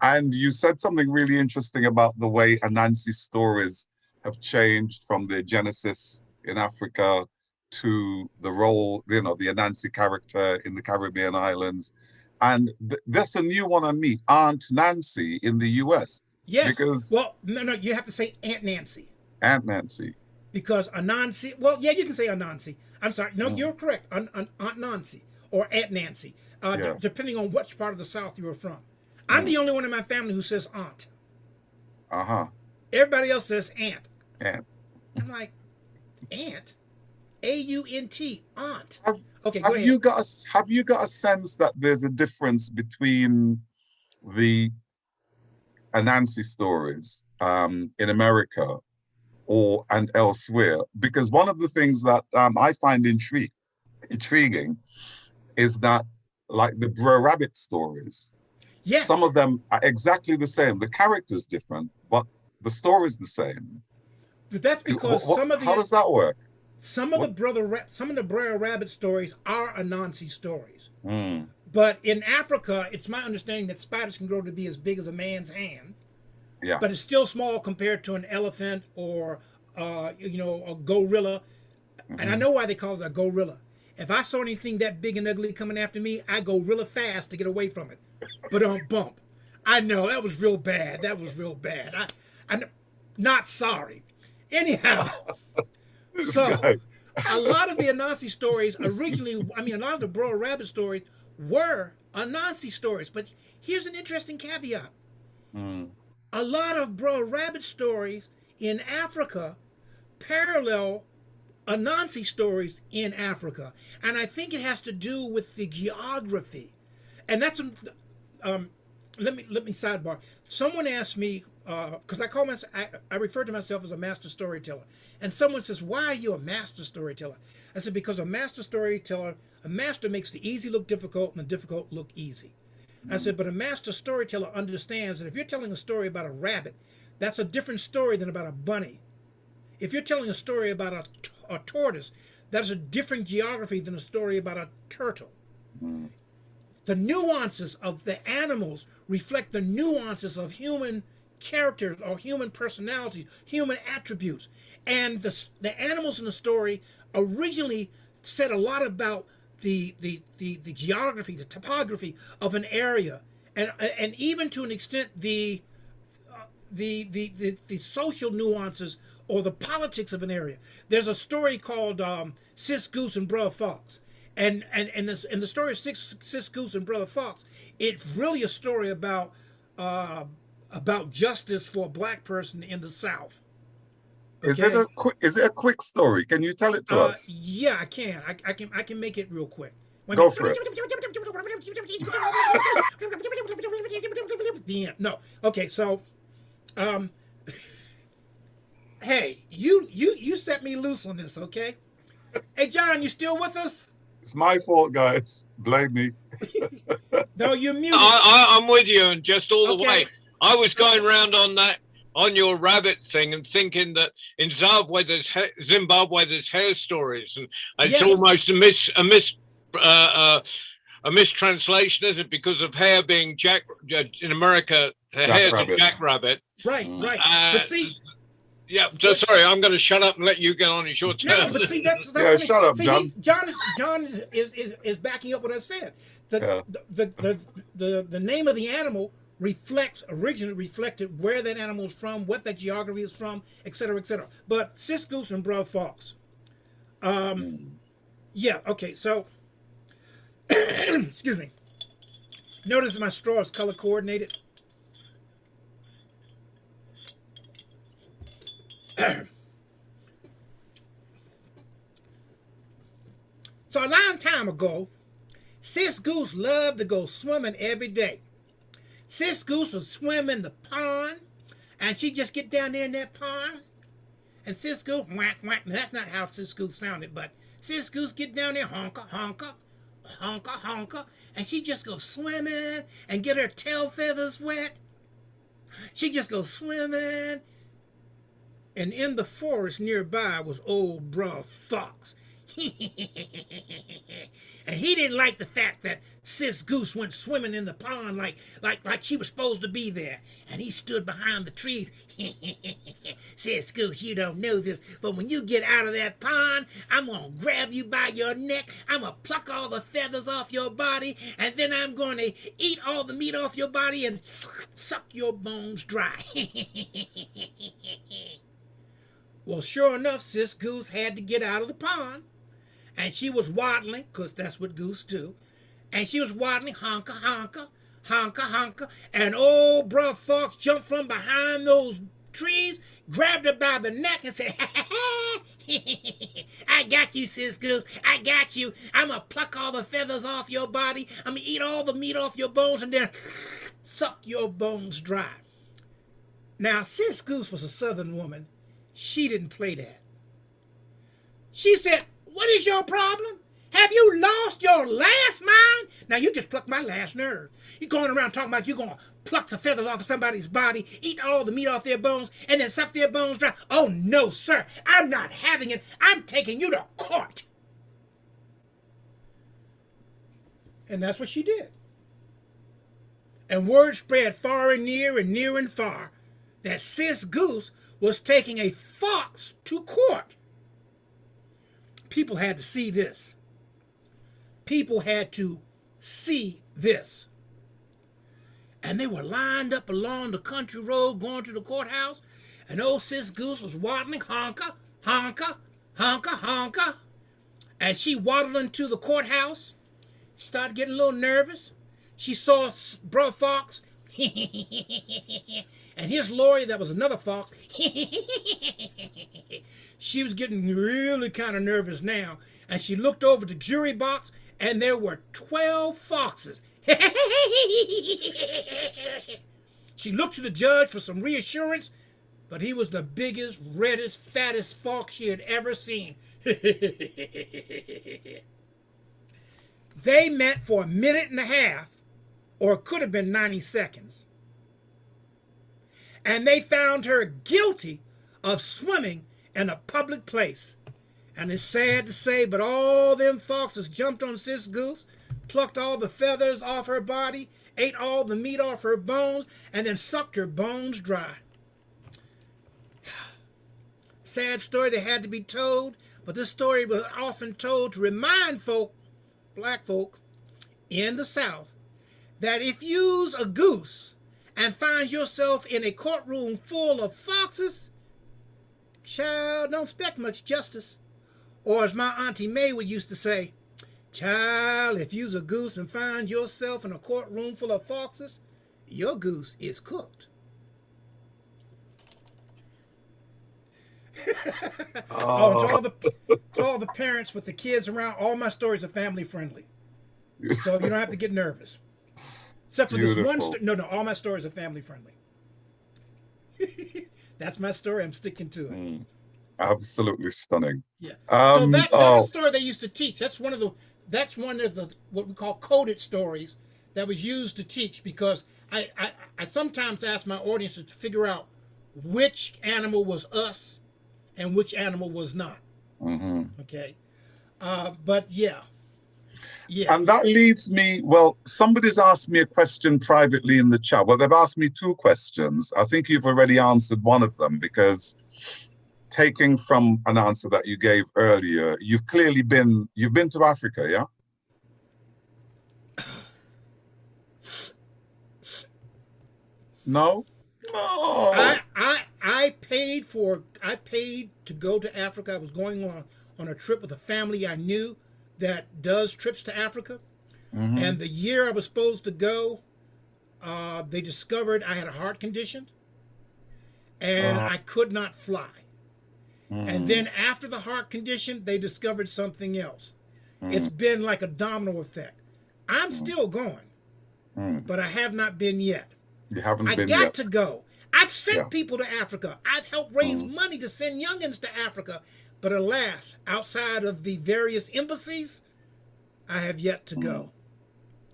And you said something really interesting about the way Anansi's stories have changed from their genesis in Africa to the role, the Anansi character in the Caribbean islands. And that's a new one on me, Aunt Nancy in the US. Yes. Because no, you have to say Aunt Nancy. Aunt Nancy. Because Anansi, well, yeah, you can say Anansi. I'm sorry. No, you're correct. Aunt Nancy. or Aunt Nancy, Yeah. depending on which part of the South you were from. I'm the only one in my family who says aunt. Uh-huh. Everybody else says aunt. Yeah. I'm like, aunt? A-U-N-T, aunt. Have, Okay, go have ahead. you got have you got a sense that there's a difference between the Anansi stories in America and elsewhere? Because one of the things that I find intriguing is that, like the Brer Rabbit stories, Yes. some of them are exactly the same. The character's different, but the story's the same. But that's because How does that work? some of the Brer Rabbit stories are Anansi stories. Mm, But in Africa, it's my understanding that spiders can grow to be as big as a man's hand, yeah. but it's still small compared to an elephant or a gorilla. And I know why they call it a gorilla. If I saw anything that big and ugly coming after me, I go real fast to get away from it. But don't bump. I know that was real bad. That was real bad. I'm not sorry. Anyhow, so a lot of the Anansi stories originally, a lot of the Brer Rabbit stories were Anansi stories. But here's an interesting caveat. Mm. A lot of Brer Rabbit stories in Africa parallel Anansi stories in Africa. And I think it has to do with the geography. And that's let me sidebar. Someone asked me, because I refer to myself as a master storyteller, and someone says, "Why are you a master storyteller?" I said, "Because a master storyteller, a master makes the easy look difficult and the difficult look easy." I said, "But a master storyteller understands that if you're telling a story about a rabbit, that's a different story than about a bunny. If you're telling a story about a tortoise, that's a different geography than a story about a turtle." Mm. The nuances of the animals reflect the nuances of human characters or human personalities, human attributes. And the animals in the story originally said a lot about the geography, the topography of an area, and even to an extent the social nuances or the politics of an area. There's a story called Sis Goose and Brother Fox. And the story of Sis Goose and Brother Fox, it's really a story about justice for a black person in the South. Okay? Is it a quick story? Can you tell it to us? Yeah, I can. I can make it real quick. Go for it. The end. No. Okay, so hey, you set me loose on this, okay? Hey John, you still with us? It's my fault, guys. Blame me. No, you're muted. I'm with you, and just all the Okay. way. I was going around on your rabbit thing and thinking that in Zimbabwe there's hair stories, and it's Yes. almost a mistranslation, is it? Because of hair being in America, the hair's a jackrabbit. Right. But see. Yeah, sorry, I'm going to shut up and let you get on your short term. No, but see, that's yeah, shut up, see, John. John is backing up what I said. The name of the animal originally reflected where that animal is from, what that geography is from, etc., etc. But Sis Goose and Brother Fox. Yeah, okay, so excuse me. Notice my straw is color coordinated. So a long time ago, Sis Goose loved to go swimming every day. Sis Goose would swim in the pond, and she'd just get down there in that pond, and Sis Goose, whack, whack. Now, that's not how Sis Goose sounded, but Sis Goose get down there, honka, honka, honka, honka, and she'd just go swimming and get her tail feathers wet. She'd just go swimming. And in the forest nearby was old Brother Fox. And he didn't like the fact that Sis Goose went swimming in the pond like she was supposed to be there. And he stood behind the trees. Sis Goose, you don't know this, but when you get out of that pond, I'm going to grab you by your neck. I'm going to pluck all the feathers off your body, and then I'm going to eat all the meat off your body and suck your bones dry. Well, sure enough, Sis Goose had to get out of the pond. And she was waddling, because that's what goose do. and she was waddling, honka, honka, honka, honka, and old Bruh Fox jumped from behind those trees, grabbed her by the neck, and said, I got you, Sis Goose. I got you. I'm going to pluck all the feathers off your body. I'm going to eat all the meat off your bones and then suck your bones dry. Now, Sis Goose was a Southern woman. She didn't play that. She said, what is your problem? Have you lost your last mind? Now, you just plucked my last nerve. You're going around talking about you're going to pluck the feathers off of somebody's body, eat all the meat off their bones, and then suck their bones dry. Oh, no, sir. I'm not having it. I'm taking you to court. And that's what she did. And word spread far and near and far that Sis Goose was taking a fox to court. People had to see this. People had to see this. And they were lined up along the country road going to the courthouse. And old Sis Goose was waddling, honka, honka, honka, honka. And she waddled into the courthouse. Started getting a little nervous. She saw Bruh Fox. And his lawyer, that was another fox. She was getting really kind of nervous now. And she looked over the jury box, and there were 12 foxes. She looked to the judge for some reassurance, but he was the biggest, reddest, fattest fox she had ever seen. They met for a minute and a half, or it could have been 90 seconds. And they found her guilty of swimming in a public place. And it's sad to say, but all them foxes jumped on Sis Goose, plucked all the feathers off her body, ate all the meat off her bones, and then sucked her bones dry. Sad story that had to be told, but this story was often told to remind folk, black folk, in the South, that if you's a goose and find yourself in a courtroom full of foxes, child, don't expect much justice. Or as my Auntie May would used to say, child, if you's a goose and find yourself in a courtroom full of foxes, your goose is cooked. To all the parents with the kids around, all my stories are family friendly. So you don't have to get nervous. Except for this one story. No, all my stories are family friendly. That's my story. I'm sticking to it. Absolutely stunning. Yeah. So that's a story they used to teach. That's one of the what we call coded stories that was used to teach, because I sometimes ask my audience to figure out which animal was us and which animal was not. Okay. But yeah. Yeah. And that leads me, well, somebody's asked me a question privately in the chat. Well, they've asked me two questions. I think you've already answered one of them, because taking from an answer that you gave earlier, you've been to Africa, yeah? No? No. I paid to go to Africa. I was going on a trip with a family I knew that does trips to Africa. And the year I was supposed to go, they discovered I had a heart condition and I could not fly. And then after the heart condition, they discovered something else. It's been like a domino effect. I'm still going, but I have not been yet. You haven't been yet. I got yet. to go. I've sent people to Africa. I've helped raise money to send youngins to Africa. But alas, outside of the various embassies, I have yet to go.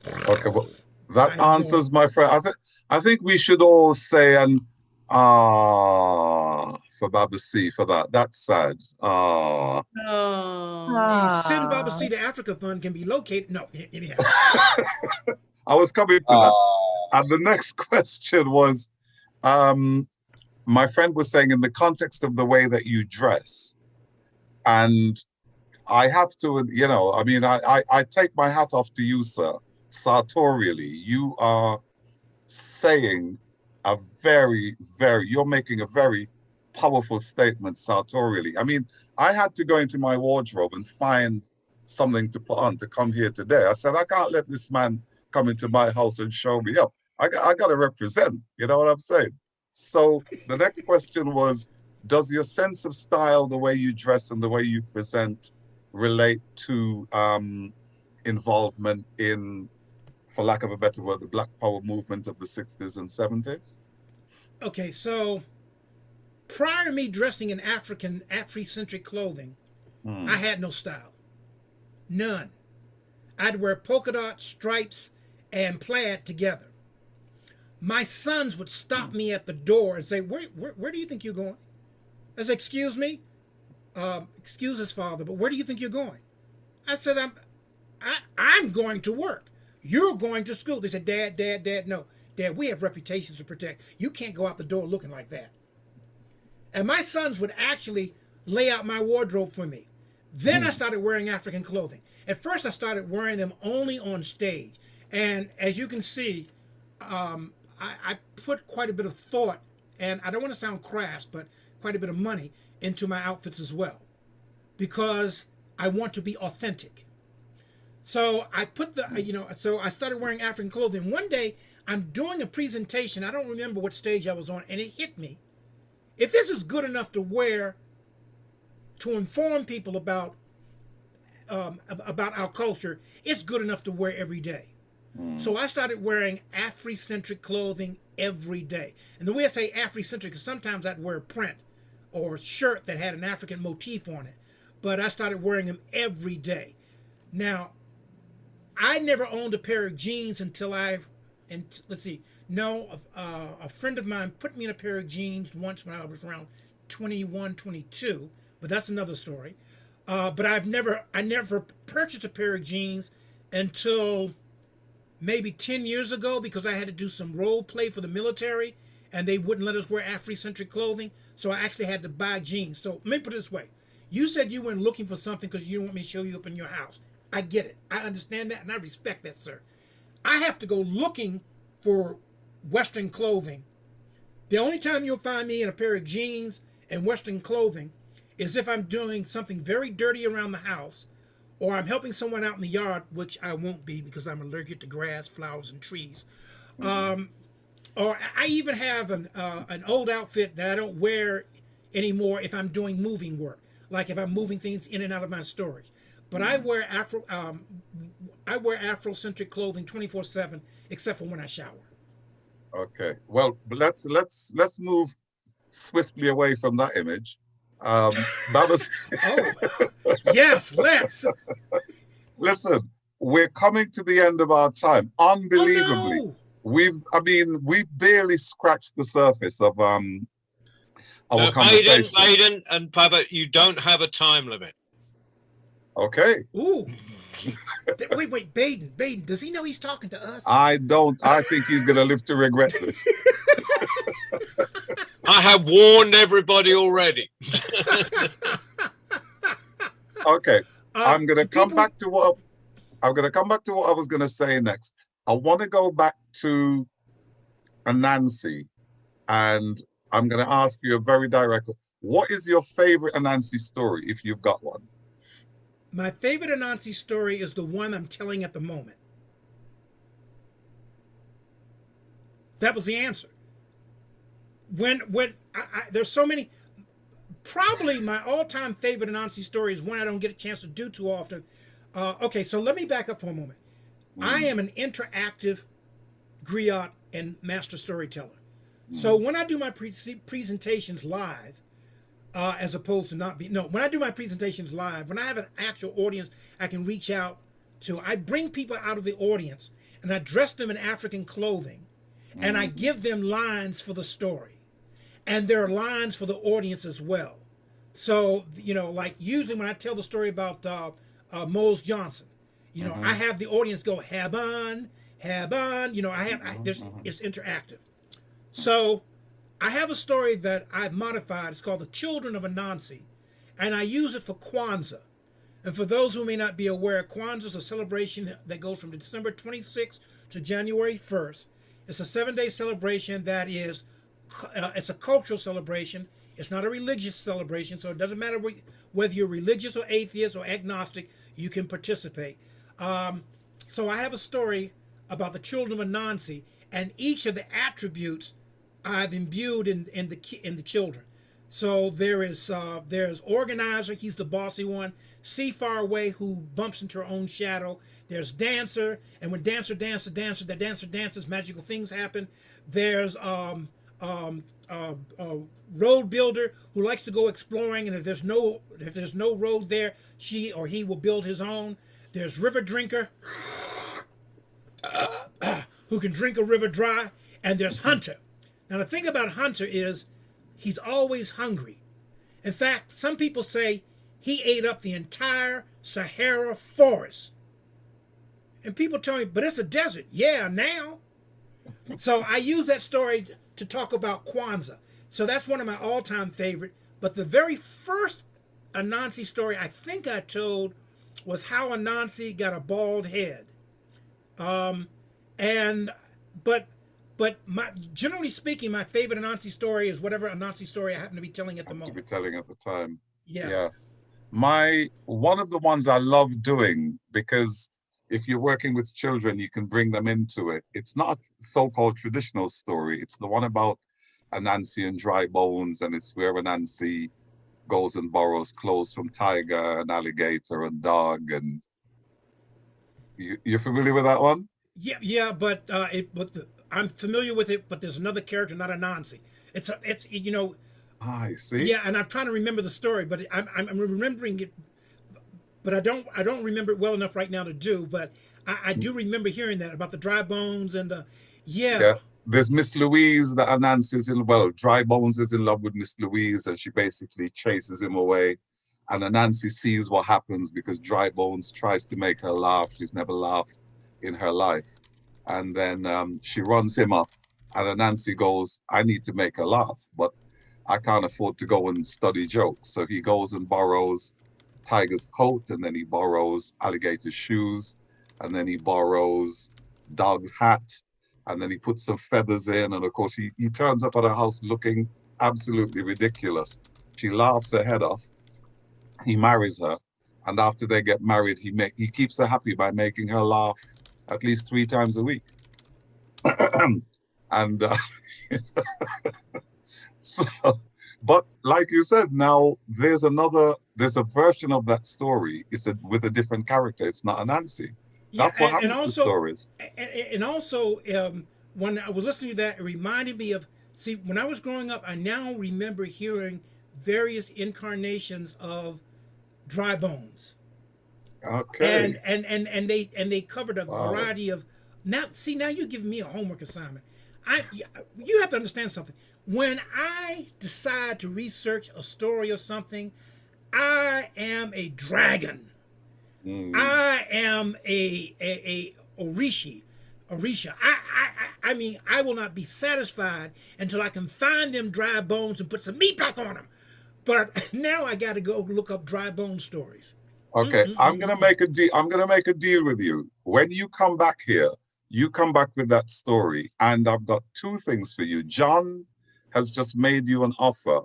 Okay, well, that answers my friend. I think we should all say an for Baba C for that. That's sad. The Send Baba C to Africa Fund can be located. No, anyhow. I was coming to that. And the next question was, my friend was saying, in the context of the way that you dress, and I have to, I mean, I take my hat off to you, sir, sartorially. You are saying you're making a very powerful statement sartorially. I mean, I had to go into my wardrobe and find something to put on to come here today. I said, I can't let this man come into my house and show me up. I got to represent, you know what I'm saying? So the next question was, does your sense of style, the way you dress and the way you present, relate to involvement in, for lack of a better word, the Black Power movement of the 60s and 70s? Okay, so prior to me dressing in Afrocentric clothing, I had no style. None. I'd wear polka dot, stripes, and plaid together. My sons would stop me at the door and say, where do you think you're going? I said, excuse me? Excuse his father, but where do you think you're going? I said, I'm going to work. You're going to school. They said, Dad, no. Dad, we have reputations to protect. You can't go out the door looking like that. And my sons would actually lay out my wardrobe for me. Then I started wearing African clothing. At first, I started wearing them only on stage. And as you can see, I put quite a bit of thought, and I don't want to sound crass, but quite a bit of money into my outfits as well, because I want to be authentic. So I put so I started wearing African clothing. One day, I'm doing a presentation. I don't remember what stage I was on, and it hit me. If this is good enough to wear to inform people about our culture, it's good enough to wear every day. So I started wearing Afrocentric clothing every day. And the way I say Afrocentric is sometimes I'd wear a print or a shirt that had an African motif on it. But I started wearing them every day. Now, I never owned a pair of jeans until a friend of mine put me in a pair of jeans once when I was around 21, 22, but that's another story. But I never purchased a pair of jeans until maybe 10 years ago, because I had to do some role play for the military and they wouldn't let us wear Afrocentric clothing. So I actually had to buy jeans. So let me put it this way. You said you weren't looking for something because you didn't want me to show you up in your house. I get it. I understand that and I respect that, sir. I have to go looking for Western clothing. The only time you'll find me in a pair of jeans and Western clothing is if I'm doing something very dirty around the house, or I'm helping someone out in the yard, which I won't be because I'm allergic to grass, flowers, and trees. Or I even have an old outfit that I don't wear anymore if I'm doing moving work, like if I'm moving things in and out of my storage. But I wear Afrocentric clothing 24/7, except for when I shower. Okay. Well, let's move swiftly away from that image. Babas. Oh, yes, let's. Listen, we're coming to the end of our time. Unbelievably, Oh, no. we barely scratched the surface of our conversation. Baden and Papa, you don't have a time limit. Okay. Ooh. Wait, Baden, does he know he's talking to us? I don't. I think he's going to live to regret this. I have warned everybody already. Okay. I'm going to come back to what I was going to say next. I want to go back to Anansi, and I'm going to ask you a very direct. What is your favorite Anansi story, if you've got one? My favorite Anansi story is the one I'm telling at the moment. That was the answer. When there's so many. Probably my all-time favorite Anansi story is one I don't get a chance to do too often. Okay, so let me back up for a moment. I am an interactive griot and master storyteller. So when I do my presentations live, as opposed to when I do my presentations live, when I have an actual audience I can reach out to, I bring people out of the audience and I dress them in African clothing and I give them lines for the story. And there are lines for the audience as well. So, like usually when I tell the story about Mose Johnson, I have the audience go, Habon, it's interactive. So I have a story that I've modified. It's called The Children of Anansi, and I use it for Kwanzaa. And for those who may not be aware, Kwanzaa is a celebration that goes from December 26th to January 1st. It's a 7-day celebration that is, it's a cultural celebration. It's not a religious celebration, so it doesn't matter whether you're religious or atheist or agnostic. you can participate. So I have a story about the children of Anansi, and each of the attributes I've imbued in the children. So there's organizer, he's the bossy one. See far away, who bumps into her own shadow. There's dancer, and when dancer dances, magical things happen. There's road builder who likes to go exploring, and if there's no road there, she or he will build his own. There's river drinker who can drink a river dry, and there's hunter. Now the thing about hunter is he's always hungry. In fact, some people say he ate up the entire Sahara forest. And people tell me, but it's a desert. Yeah, now. So I use that story to talk about Kwanzaa. So that's one of my all-time favorite. But the very first Anansi story I think I told was how Anansi got a bald head. But generally speaking, my favorite Anansi story is whatever Anansi story I happen to be telling at the moment. To be telling at the time. Yeah. One of the ones I love doing, because if you're working with children, you can bring them into it. It's not a so-called traditional story. It's the one about Anansi and dry bones, and it's where Anansi goes and borrows clothes from tiger and alligator and dog. And you're familiar with that one? Yeah, but I'm familiar with it. But there's another character, not Anansi. It's I see. Yeah, and I'm trying to remember the story, but I'm remembering it. But I don't remember it well enough right now to do. But I do remember hearing that about the dry bones and yeah. There's Miss Louise that Anansi's Dry Bones is in love with Miss Louise, and she basically chases him away. And Anansi sees what happens because Dry Bones tries to make her laugh. She's never laughed in her life. And then she runs him off. And Anansi goes, I need to make her laugh, but I can't afford to go and study jokes. So he goes and borrows tiger's coat, and then he borrows alligator's shoes, and then he borrows dog's hat, and then he puts some feathers in, and of course he turns up at her house looking absolutely ridiculous. She laughs her head off. He marries her, and after they get married, he keeps her happy by making her laugh at least 3 times a week. And so, but like you said, now there's a version of that story. It's with a different character. It's not Anansi. That's what happens to stories. And also, when I was listening to that, it reminded me of, when I was growing up, I now remember hearing various incarnations of Dry Bones. Okay. And they covered a variety of. Now you're giving me a homework assignment. You have to understand something. When I decide to research a story or something, I am a dragon. I am a Orisha. I mean, I will not be satisfied until I can find them dry bones and put some meat back on them. But now I got to go look up dry bone stories. Okay, I'm gonna make a deal. I'm gonna make a deal with you. When you come back here, you come back with that story, and I've got 2 things for you. John has just made you an offer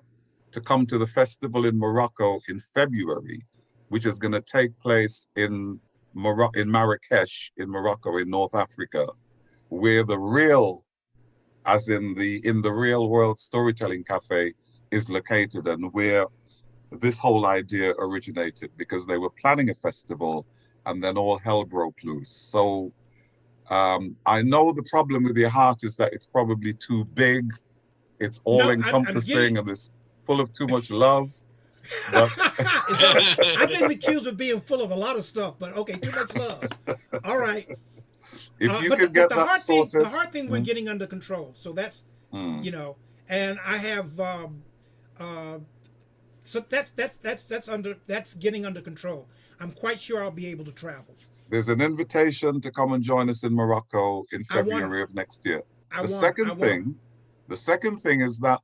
to come to the festival in Morocco in February, which is going to take place in Marrakesh in Morocco in North Africa, where the real, as in the real world storytelling cafe is located, and where this whole idea originated, because they were planning a festival and then all hell broke loose. So I know the problem with your heart is that it's probably too big. It's all encompassing and it's full of too much love. But I've been accused of being full of a lot of stuff, but okay, too much love. All right. If you could get that sorted. The hard thing we're getting under control. So that's, and I have, so that's getting under control. I'm quite sure I'll be able to travel. There's an invitation to come and join us in Morocco in February of next year. The second thing is that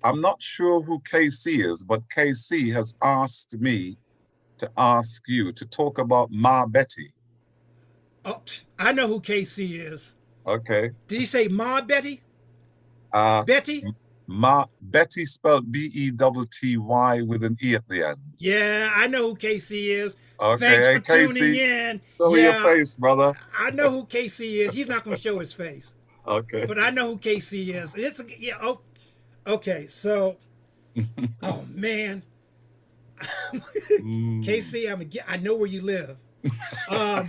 I'm not sure who KC is, but KC has asked me to ask you to talk about Ma Betty. Oh, I know who KC is. Okay. Did he say Ma Betty? Betty? Betty spelled Betty with an E at the end. Yeah, I know who Casey is. Okay, Thanks hey, for tuning Casey, in. show your face, brother. I know who Casey is. He's not going to show his face. Okay. But I know who Casey is. Okay. So, oh man, Casey, I know where you live. All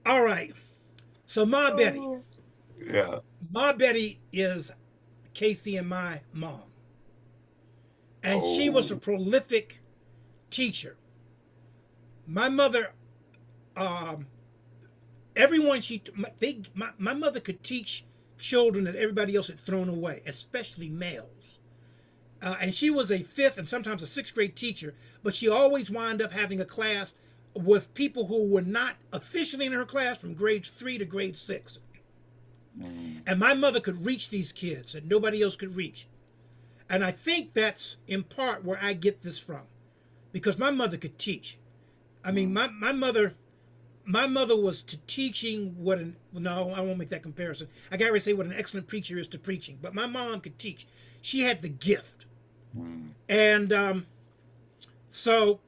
right. So Ma Betty. Yeah. Ma Betty is Casey and my mom. And she was a prolific teacher. My mother, my mother could teach children that everybody else had thrown away, especially males. And she was a 5th and sometimes a 6th grade teacher, but she always wound up having a class with people who were not officially in her class from grades 3 to grade 6. And my mother could reach these kids that nobody else could reach. And I think that's in part where I get this from, because my mother could teach. I mean, my mother was to teaching no, I won't make that comparison. I gotta say what an excellent preacher is to preaching. But my mom could teach. She had the gift. And so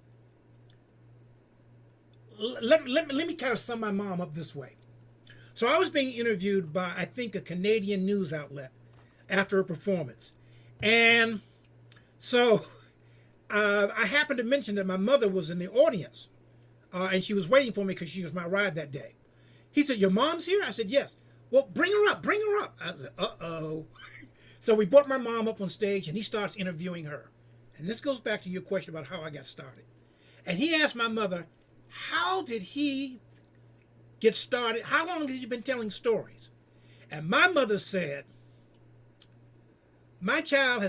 let me kind of sum my mom up this way. So I was being interviewed by, I think, a Canadian news outlet after a performance. And so I happened to mention that my mother was in the audience. And she was waiting for me because she was my ride that day. He said, "Your mom's here?" I said, "Yes." "Well, bring her up. I said, uh-oh. So we brought my mom up on stage, and he starts interviewing her. And this goes back to your question about how I got started. And he asked my mother, how did he get started? How long had you been telling stories? And my mother said, my child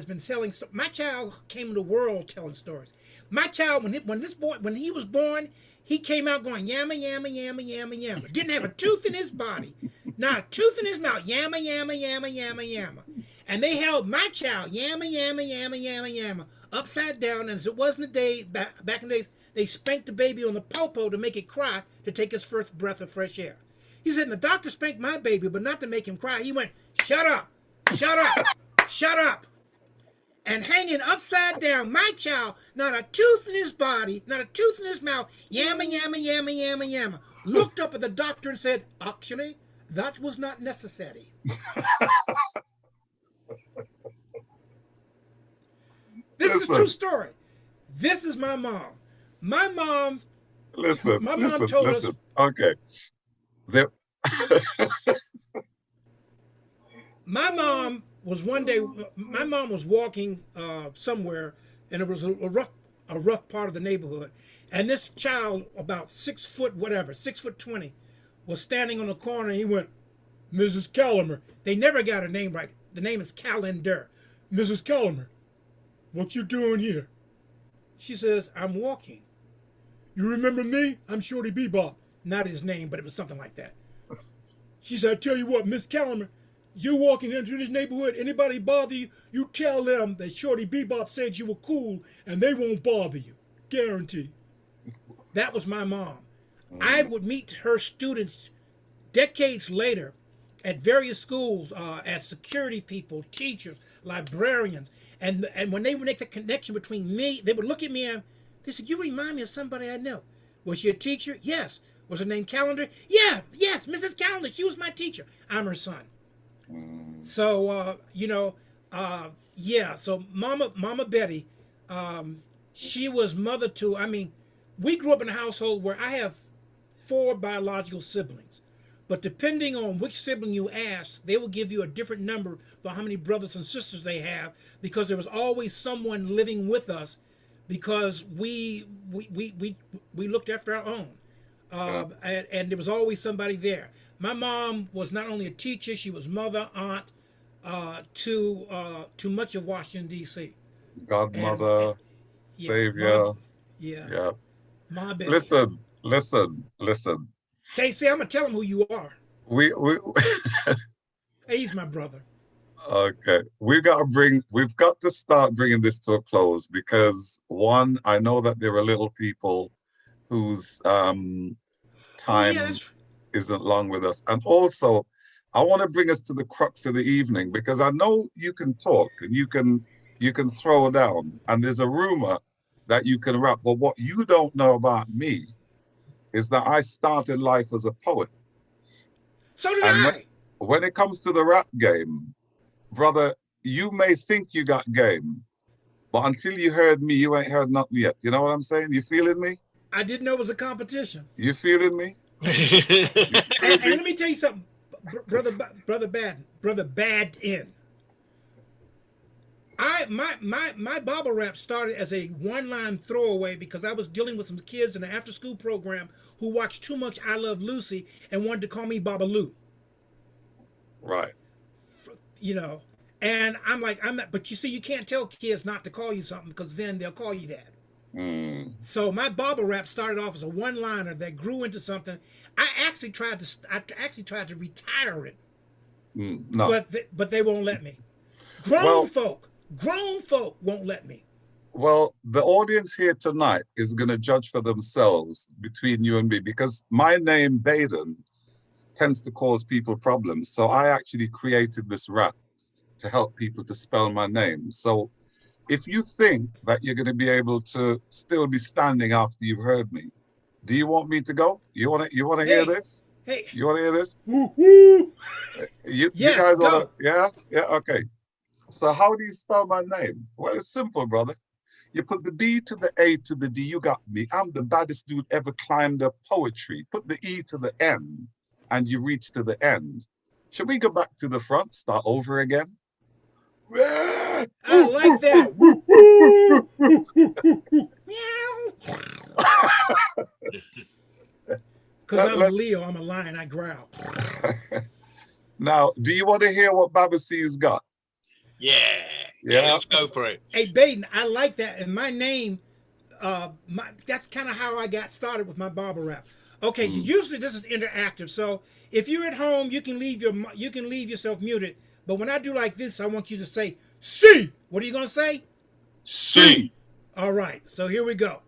came to the world telling stories. My child, when he was born, he came out going yamma, yamma, yamma, yamma, yamma. Didn't have a tooth in his body, not a tooth in his mouth. Yamma, yamma, yamma, yamma, yamma. And they held my child, yamma, yamma, yamma, yamma, yamma, upside down. And as it was in the day, back in the days, they spanked the baby on the popo to make it cry to take his first breath of fresh air. He said, the doctor spanked my baby, but not to make him cry. He went, shut up, shut up, shut up. And hanging upside down, my child, not a tooth in his body, not a tooth in his mouth, yamma, yamma, yamma, yamma, yamma, looked up at the doctor and said, actually, that was not necessary. This is a true story. This is my mom. My mom. Listen. Told us. Okay. My mom was one day. My mom was walking somewhere, and it was a rough part of the neighborhood. And this child, about 6 foot, 6'20", was standing on the corner. And he went, "Mrs. Callender." They never got her name right. The name is Callender. "Mrs. Callender, what you doing here?" She says, "I'm walking." "You remember me? I'm Shorty Bebop." Not his name, but it was something like that. She said, "I tell you what, Miss Callender, you walking into this neighborhood, anybody bother you, you tell them that Shorty Bebop said you were cool and they won't bother you. Guarantee." That was my mom. I would meet her students decades later at various schools as security people, teachers, librarians. And when they would make the connection between me, they would look at me and they said, "You remind me of somebody I know." "Was she a teacher?" "Yes." "Was her name Callender?" "Yeah, yes, Mrs. Callender. She was my teacher." I'm her son. So, yeah. So Mama Betty, she was mother to, we grew up in a household where I have 4 biological siblings. But depending on which sibling you ask, they will give you a different number for how many brothers and sisters they have, because there was always someone living with us, because we looked after our own. And there was always somebody there. My mom was not only a teacher, she was mother, aunt to much of Washington, D.C. Godmother, savior. Yeah. Ma Betty. Listen. Casey, I'm going to tell him who you are. He's my brother. Okay. We've got to start bringing this to a close, because one, I know that there are little people whose time isn't long with us. And also, I want to bring us to the crux of the evening, because I know you can talk and you can throw down, and there's a rumor that you can rap. But what you don't know about me is that I started life as a poet. So did And I. when it comes to the rap game, brother, you may think you got game, but until you heard me, you ain't heard nothing yet. You know what I'm saying? You feeling me? I didn't know it was a competition. You feeling me? And let me tell you something, brother Baden. My Bible rap started as a one-line throwaway because I was dealing with some kids in the after-school program who watched too much I Love Lucy and wanted to call me Baba Lou. Right. You know, and I'm like, I'm not. But you see, you can't tell kids not to call you something because then they'll call you that. So my Bible rap started off as a one-liner that grew into something. I actually tried to retire it, no. but they won't let me. Grown folk won't let me. Well, the audience here tonight is going to judge for themselves between you and me, because my name, Baden, tends to cause people problems. So I actually created this rap to help people to spell my name. So if you think that you're going to be able to still be standing after you've heard me, do you want me to go? You want to hear this? Hey. You want to hear this? Woo. You Yes, guys go. want to? Yeah, okay. So how do you spell my name? Well, it's simple, brother. You put the B to the A to the D. You got me. I'm the baddest dude ever climbed up poetry. Put the E to the N, and you reach to the end. Should we go back to the front? Start over again? I like that. Because I'm a Leo, I'm a lion, I growl. Now, do you want to hear what Baba C's got? Yeah, let's go for it. Hey, Baden, I like that. And my name, that's kind of how I got started with my barber rap. Okay, usually this is interactive, so if you're at home, you can leave yourself muted. But when I do like this, I want you to say C. What are you gonna say? C. All right, so here we go.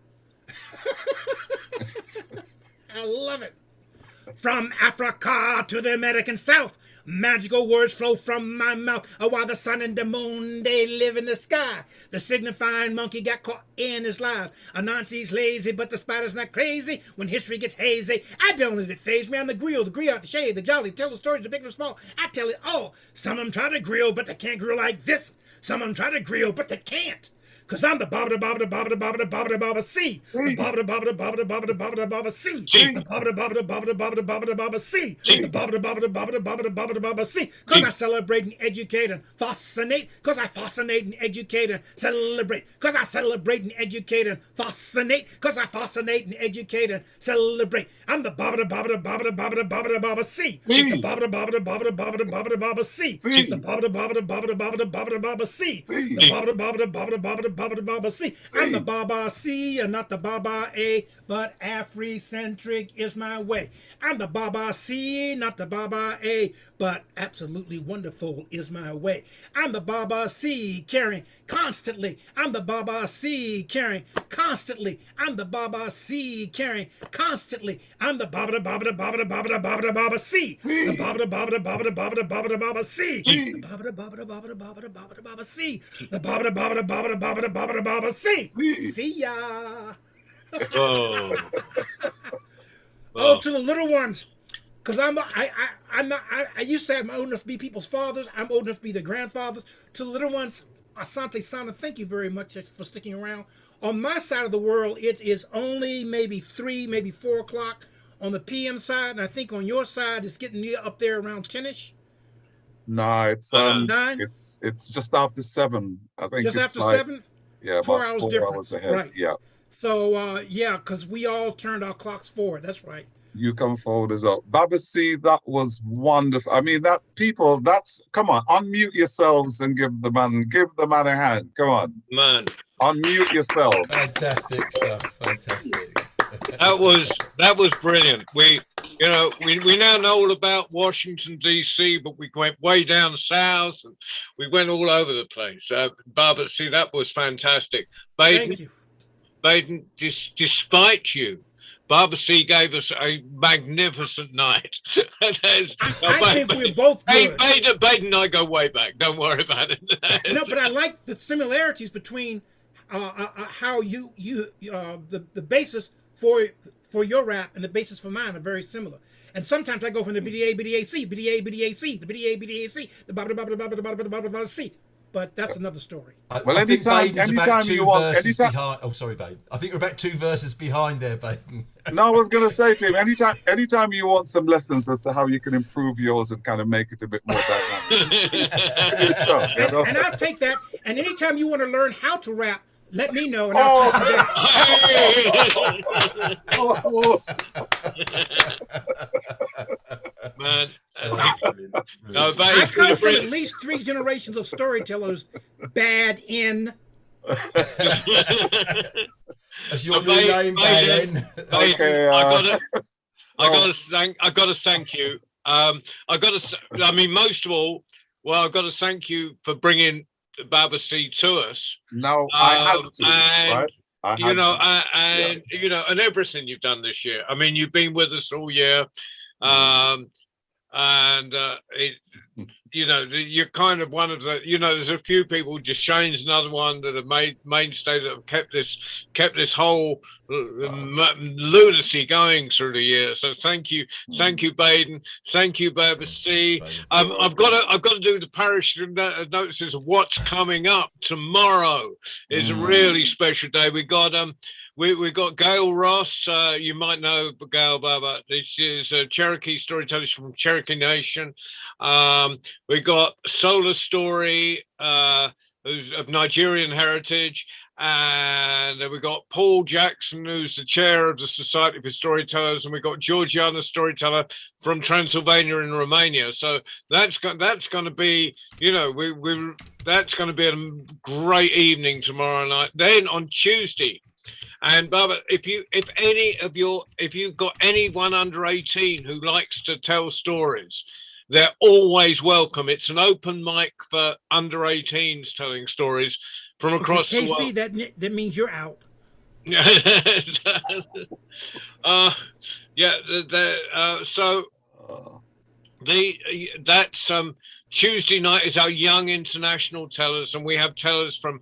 I love it. From Africa to the American South, magical words flow from my mouth. While the sun and the moon, they live in the sky. The signifying monkey got caught in his lies. Anansi's lazy, but the spider's not crazy. When history gets hazy, I don't let it phase me. I'm the grill, the shade, the jolly. Tell the stories, the big and small. I tell it all. Some of them try to grill, but they can't grill like this. Some of them try to grill, but they can't. Cause I'm the Baba C. The Baba C. The Baba C. Cause I celebrate and educate and fascinate. Cause I fascinate and educate and celebrate. Cause I celebrate and educate and fascinate. Cause I fascinate and educate and celebrate. I'm the Baba C. The Baba C. The Baba C. The Baba C. I'm the Baba C, and not the Baba A, but Afrocentric is my way. I'm the Baba C, not the Baba A, but absolutely wonderful is my way. I'm the Baba C, caring constantly. I'm the Baba C, caring constantly. I'm the Baba C, caring constantly. I'm the Baba C. The Baba C. The Baba C. The Baba C. See ya. Oh, to the little ones, because I used to have my old enough to be people's fathers. I'm old enough to be their grandfathers. To the little ones, Asante Sana, thank you very much for sticking around. On my side of the world, it is only maybe 3, maybe 4 o'clock on the PM side, and I think on your side it's getting near up there around 10ish. No, it's 9. It's just after 7. I think just it's after like, 7. Yeah, 4 hours difference. Ahead. Right. Yeah. So yeah, because we all turned our clocks forward. That's right. You come forward as well. Baba C, that was wonderful. I mean, come on, unmute yourselves and give the man a hand. Come on. Man. Unmute yourself. Fantastic stuff. Fantastic. That was brilliant. We now know all about Washington D.C., but we went way down south and we went all over the place. Baba C, that was fantastic. Thank you. Baden, despite you Barbara C gave us a magnificent night. I think we're both good. Baden and I go way back. Don't worry about it. No, but I like the similarities between how the basis for your rap and the basis for mine are very similar. And sometimes I go from the BDA, BDAC, BDA, BDAC, the BDA, BDAC, the blah, blah, blah, blah, blah, blah, blah, blah, blah, C. But that's another story. Well, anytime you want, behind. Oh, sorry, Baden. I think we're about 2 verses behind there, Baden. No, I was going to say to him, anytime you want some lessons as to how you can improve yours and kind of make it a bit more dynamic. And I'll take that. And anytime you want to learn how to rap, let me know, and I'll teach you that. Man. No, I come from at least 3 generations of storytellers bad in. That's your new name, Baden. Okay, I gotta thank you. Most of all, I've got to thank you for bringing Baba C to us. No, I had to, right? And everything you've done this year. I mean, you've been with us all year, you're kind of one of the. There's a few people. Just Shane's another one that have made mainstay that have kept this whole lunacy going through the year. So thank you, Baden. Thank you, Baba C. I've got to do the parish notices of what's coming up tomorrow. Is a really special day. We got we got Gail Ross. You might know Gail Baba. This is Cherokee storytellers from Cherokee Nation. We got Solar Story, who's of Nigerian heritage. And we got Paul Jackson, who's the chair of the Society for Storytellers, and we got Georgiana Storyteller from Transylvania in Romania. So that's going to be, that's going to be a great evening tomorrow night. Then on Tuesday, and Baba, if you've got anyone under 18 who likes to tell stories, they're always welcome. It's an open mic for under 18s telling stories from across the world. That means you're out. That's Tuesday night is our young international tellers, and we have tellers from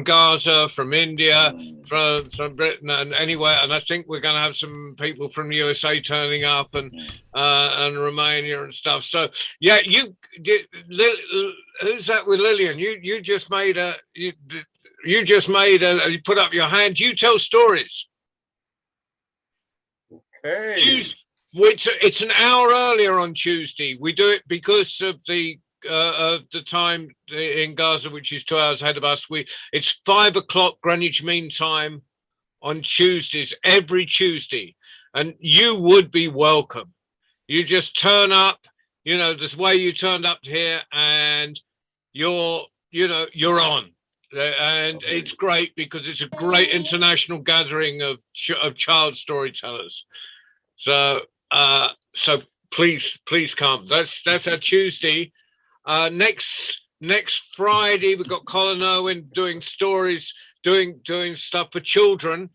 Gaza, from India, from Britain, and anywhere. And I think we're going to have some people from the USA turning up, and Romania and stuff. So yeah, who's that with Lillian? You just made you put up your hand. You tell stories. Hey. It's an hour earlier on Tuesday. We do it because of the time in Gaza, which is 2 hours ahead of us. It's 5 o'clock Greenwich Mean Time on Tuesdays, every Tuesday, and you would be welcome. You just turn up, this way you turned up here, and you're on. And it's great because it's a great international gathering of child storytellers. So please come. That's our Tuesday. Next Friday we've got Colin Owen doing stories, doing stuff for children.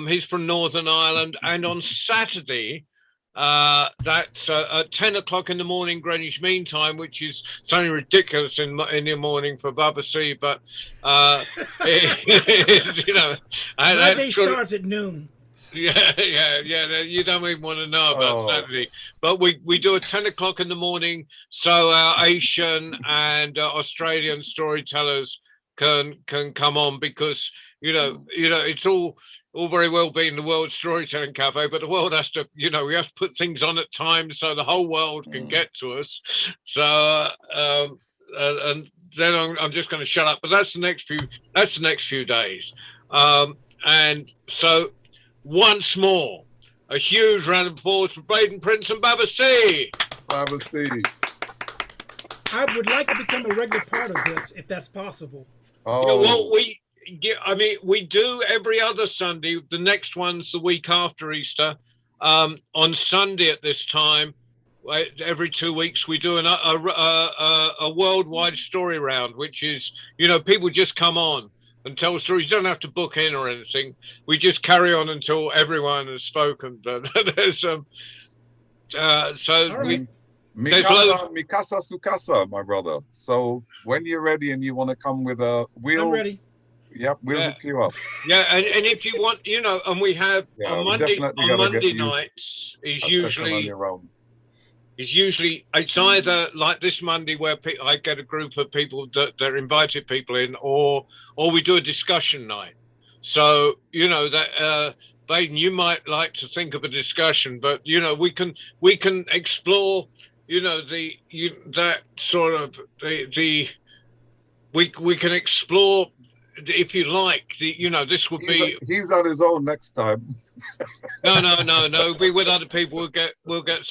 He's from Northern Ireland, and on Saturday, that's at 10 o'clock in the morning Greenwich Mean Time, which is something ridiculous in the morning for Baba C, but Friday starts at noon. Yeah. You don't even want to know about Saturday, but we do a 10 o'clock in the morning, so our Asian and Australian storytellers can come on, because it's all very well being the World Storytelling Cafe, but the world has to, we have to put things on at times so the whole world can get to us. So and then I'm just going to shut up. But that's the next few days, and so. Once more, a huge round of applause for Baden Prince and Baba C. Baba C. I would like to become a regular part of this, if that's possible. We do every other Sunday. The next one's the week after Easter. On Sunday at this time, every 2 weeks, we do a worldwide story round, which is, people just come on. and tell stories. You don't have to book in or anything. We just carry on until everyone has spoken. But there's so right. Mikasa Sukasa, my brother. So when you're ready and you want to come with I'm ready. Yep, we'll hook you up. Yeah, and if you want, and we have on Monday nights is usually it's either like this Monday where I get a group of people that invited people in, or we do a discussion night. So that Baden, you might like to think of a discussion, but we can explore that sort of we can explore, if you like, this would he's on his own next time. No, be with other people. We'll get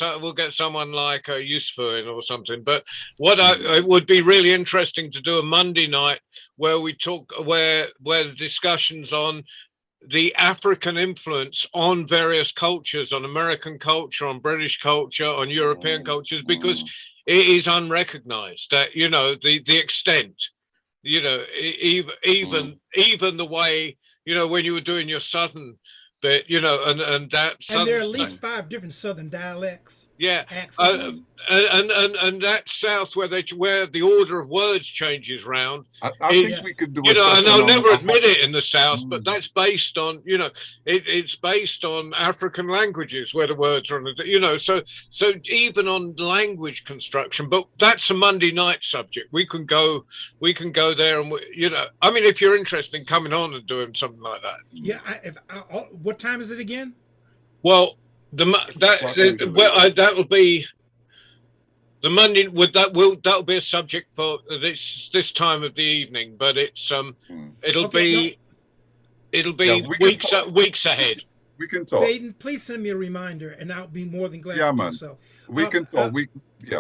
someone like Yusuf in or something. But it would be really interesting to do a Monday night where we talk, where the discussions on the African influence on various cultures, on American culture, on British culture, on European cultures, because it is unrecognized that the extent, even the way, when you were doing your Southern bit, and that. And there are at least 5 different Southern dialects. Yeah, accents. And that South where the order of words changes round. I think we could do. And they'll never admit it in the South, but that's based on it's based on African languages where the words are on so even on language construction. But that's a Monday night subject. We can go there, and I mean, if you're interested in coming on and doing something like that. Yeah, what time is it again? Well. That will be the Monday. That'll be a subject for this time of the evening, but it's it'll be weeks ahead. We can talk. Baden, please send me a reminder, and I'll be more than glad to do so. We can talk.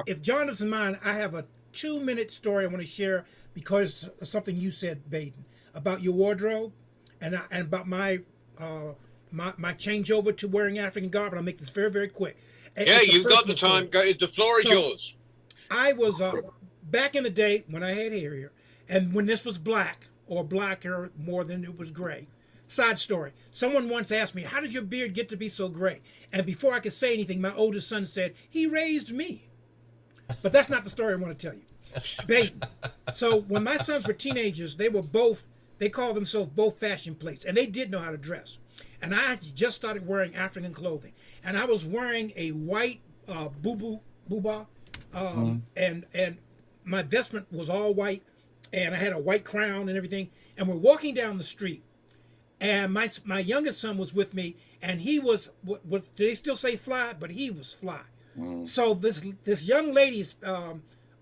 If John doesn't mind, I have a 2-minute story I want to share because of something you said, Baden, about your wardrobe and about my changeover to wearing African garb, and I'll make this very, very quick. Yeah, you've got the time. The floor is yours. I was back in the day when I had hair here, and when this was black or blacker more than it was gray. Side story. Someone once asked me, how did your beard get to be so gray? And before I could say anything, my oldest son said, he raised me. But that's not the story I want to tell you. Baden. So when my sons were teenagers, they called themselves both fashion plates, and they did know how to dress. And I just started wearing African clothing, and I was wearing a white buba, and my vestment was all white, and I had a white crown and everything. And we're walking down the street, and my youngest son was with me, and he was what do they still say fly? But he was fly. So this young lady,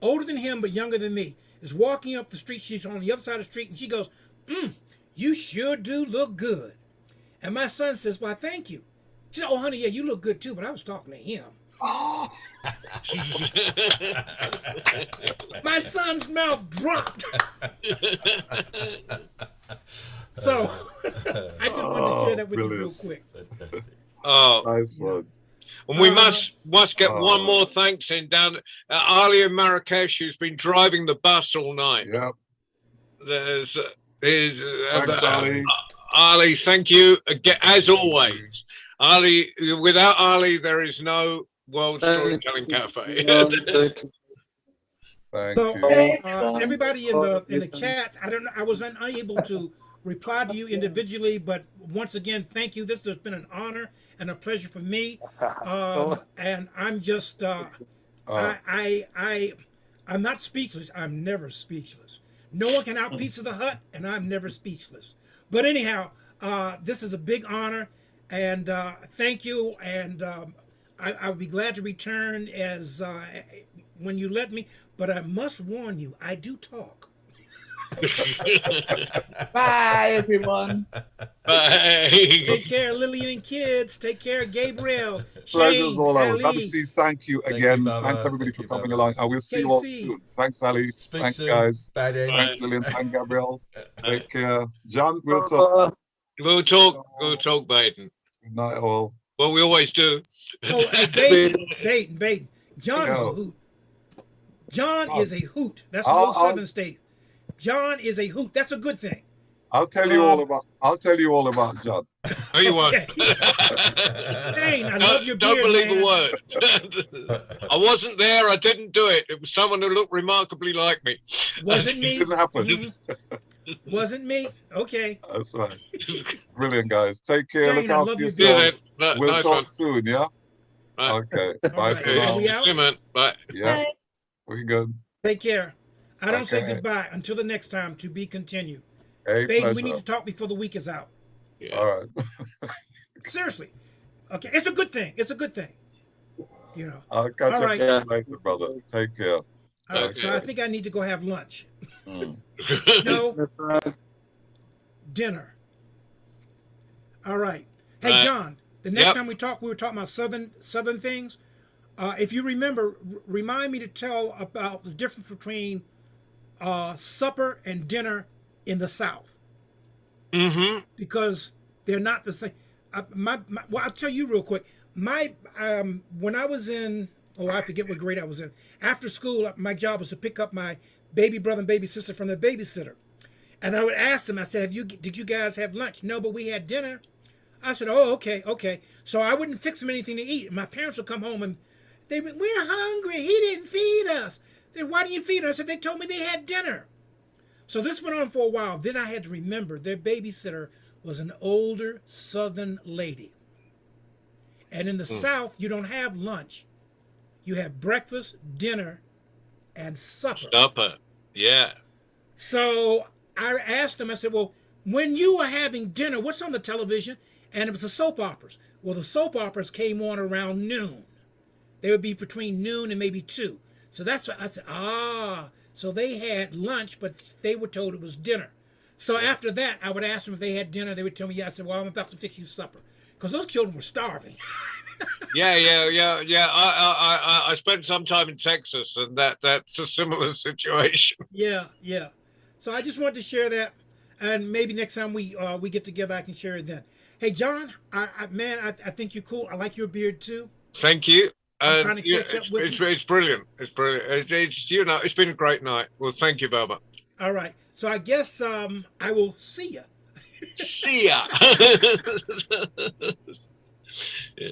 older than him but younger than me, is walking up the street. She's on the other side of the street, and she goes, "You sure do look good." And my son says, "Why, thank you." She said, "Oh, honey, yeah, you look good too, but I was talking to him." My son's mouth dropped. So I just wanted to share that with you real quick. Oh, nice one. And we must get one more thanks in down Ali in Marrakesh, who's been driving the bus all night. Yep. Thanks, Ali. Ali, thank you again, as always. Ali, without Ali, there is no World Storytelling Cafe. Thank So, you. everybody in the chat, I don't know, I was unable to reply to you individually, but once again, thank you. This has been an honor and a pleasure for me, and I'm just, I'm not speechless. I'm never speechless. No one can out Pizza the Hut, and I'm never speechless. But anyhow, this is a big honor, and thank you. And I'll be glad to return as when you let me. But I must warn you, I do talk. Bye, everyone. Bye. Take care, Lillian and kids. Take care, Gabriel. Pleasure's all Ali. over. Babsi, thank you again. Thanks everybody for coming along. I will see you all soon. Thanks, Ali. Thanks, guys. Thanks, Lillian. Thanks, Gabriel. Take care. John, we'll talk. We'll talk, Baden. Good night, all. Well, we always do. Oh, Baden. John is a hoot. John is a hoot. That's an old Southern state. John is a hoot. That's a good thing. I'll tell you all about John. Oh, you won't. Dane, I love your Don't beard, believe man. a word. I wasn't there. I didn't do it. It was someone who looked remarkably like me. Wasn't me. Didn't happen. Wasn't me. Okay. That's right. Brilliant, guys. Take care. Dane, Look I after love your See you yourself. then. We'll Nice talk one. soon, yeah? Right. Okay. All Bye right. for Are now. we out? See you, man. Bye. Yeah. We good. Take care. I don't say Okay. goodbye until the next time. To be continued. Hey, Baden, pleasure. we need to talk before the week is out. Yeah. All right. Seriously. Okay. It's a good thing. It's a good thing. You know. I'll catch All up right. with you later, brother. Take care. All right. Okay. So I think I need to go have lunch. Mm. No, dinner. All right. Hey, Right. John. The next Yep. time we talk, we were talking about southern things. If you remember, remind me to tell about the difference between supper and dinner in the South, Mm-hmm. because they're not the same. Well, I'll tell you real quick. When I was in, I forget what grade I was in. After school, my job was to pick up my baby brother and baby sister from the babysitter, and I would ask them. I said, did you guys have lunch? No, but we had dinner. I said, oh, okay. So I wouldn't fix them anything to eat. My parents would come home and they would, we're hungry. He didn't feed us. They said, why didn't you feed us? I said, they told me they had dinner. So this went on for a while. Then I had to remember their babysitter was an older Southern lady. And in the South, you don't have lunch. You have breakfast, dinner, and supper. Supper. Yeah. So I asked them, I said, well, when you were having dinner, what's on the television? And it was the soap operas. Well, the soap operas came on around noon. They would be between noon and maybe 2. So that's what I said, so they had lunch, but they were told it was dinner. So after that, I would ask them if they had dinner. They would tell me, yeah. I said, well, I'm about to fix you supper. Because those children were starving. Yeah. I spent some time in Texas, and that's a similar situation. Yeah. So I just wanted to share that. And maybe next time we get together, I can share it then. Hey, John, I think you're cool. I like your beard too. Thank you. I'm trying to catch up with you. It's brilliant. It's brilliant. It's been a great night. Well, thank you, Velma. All right. So I guess I will see you. See ya. Yeah.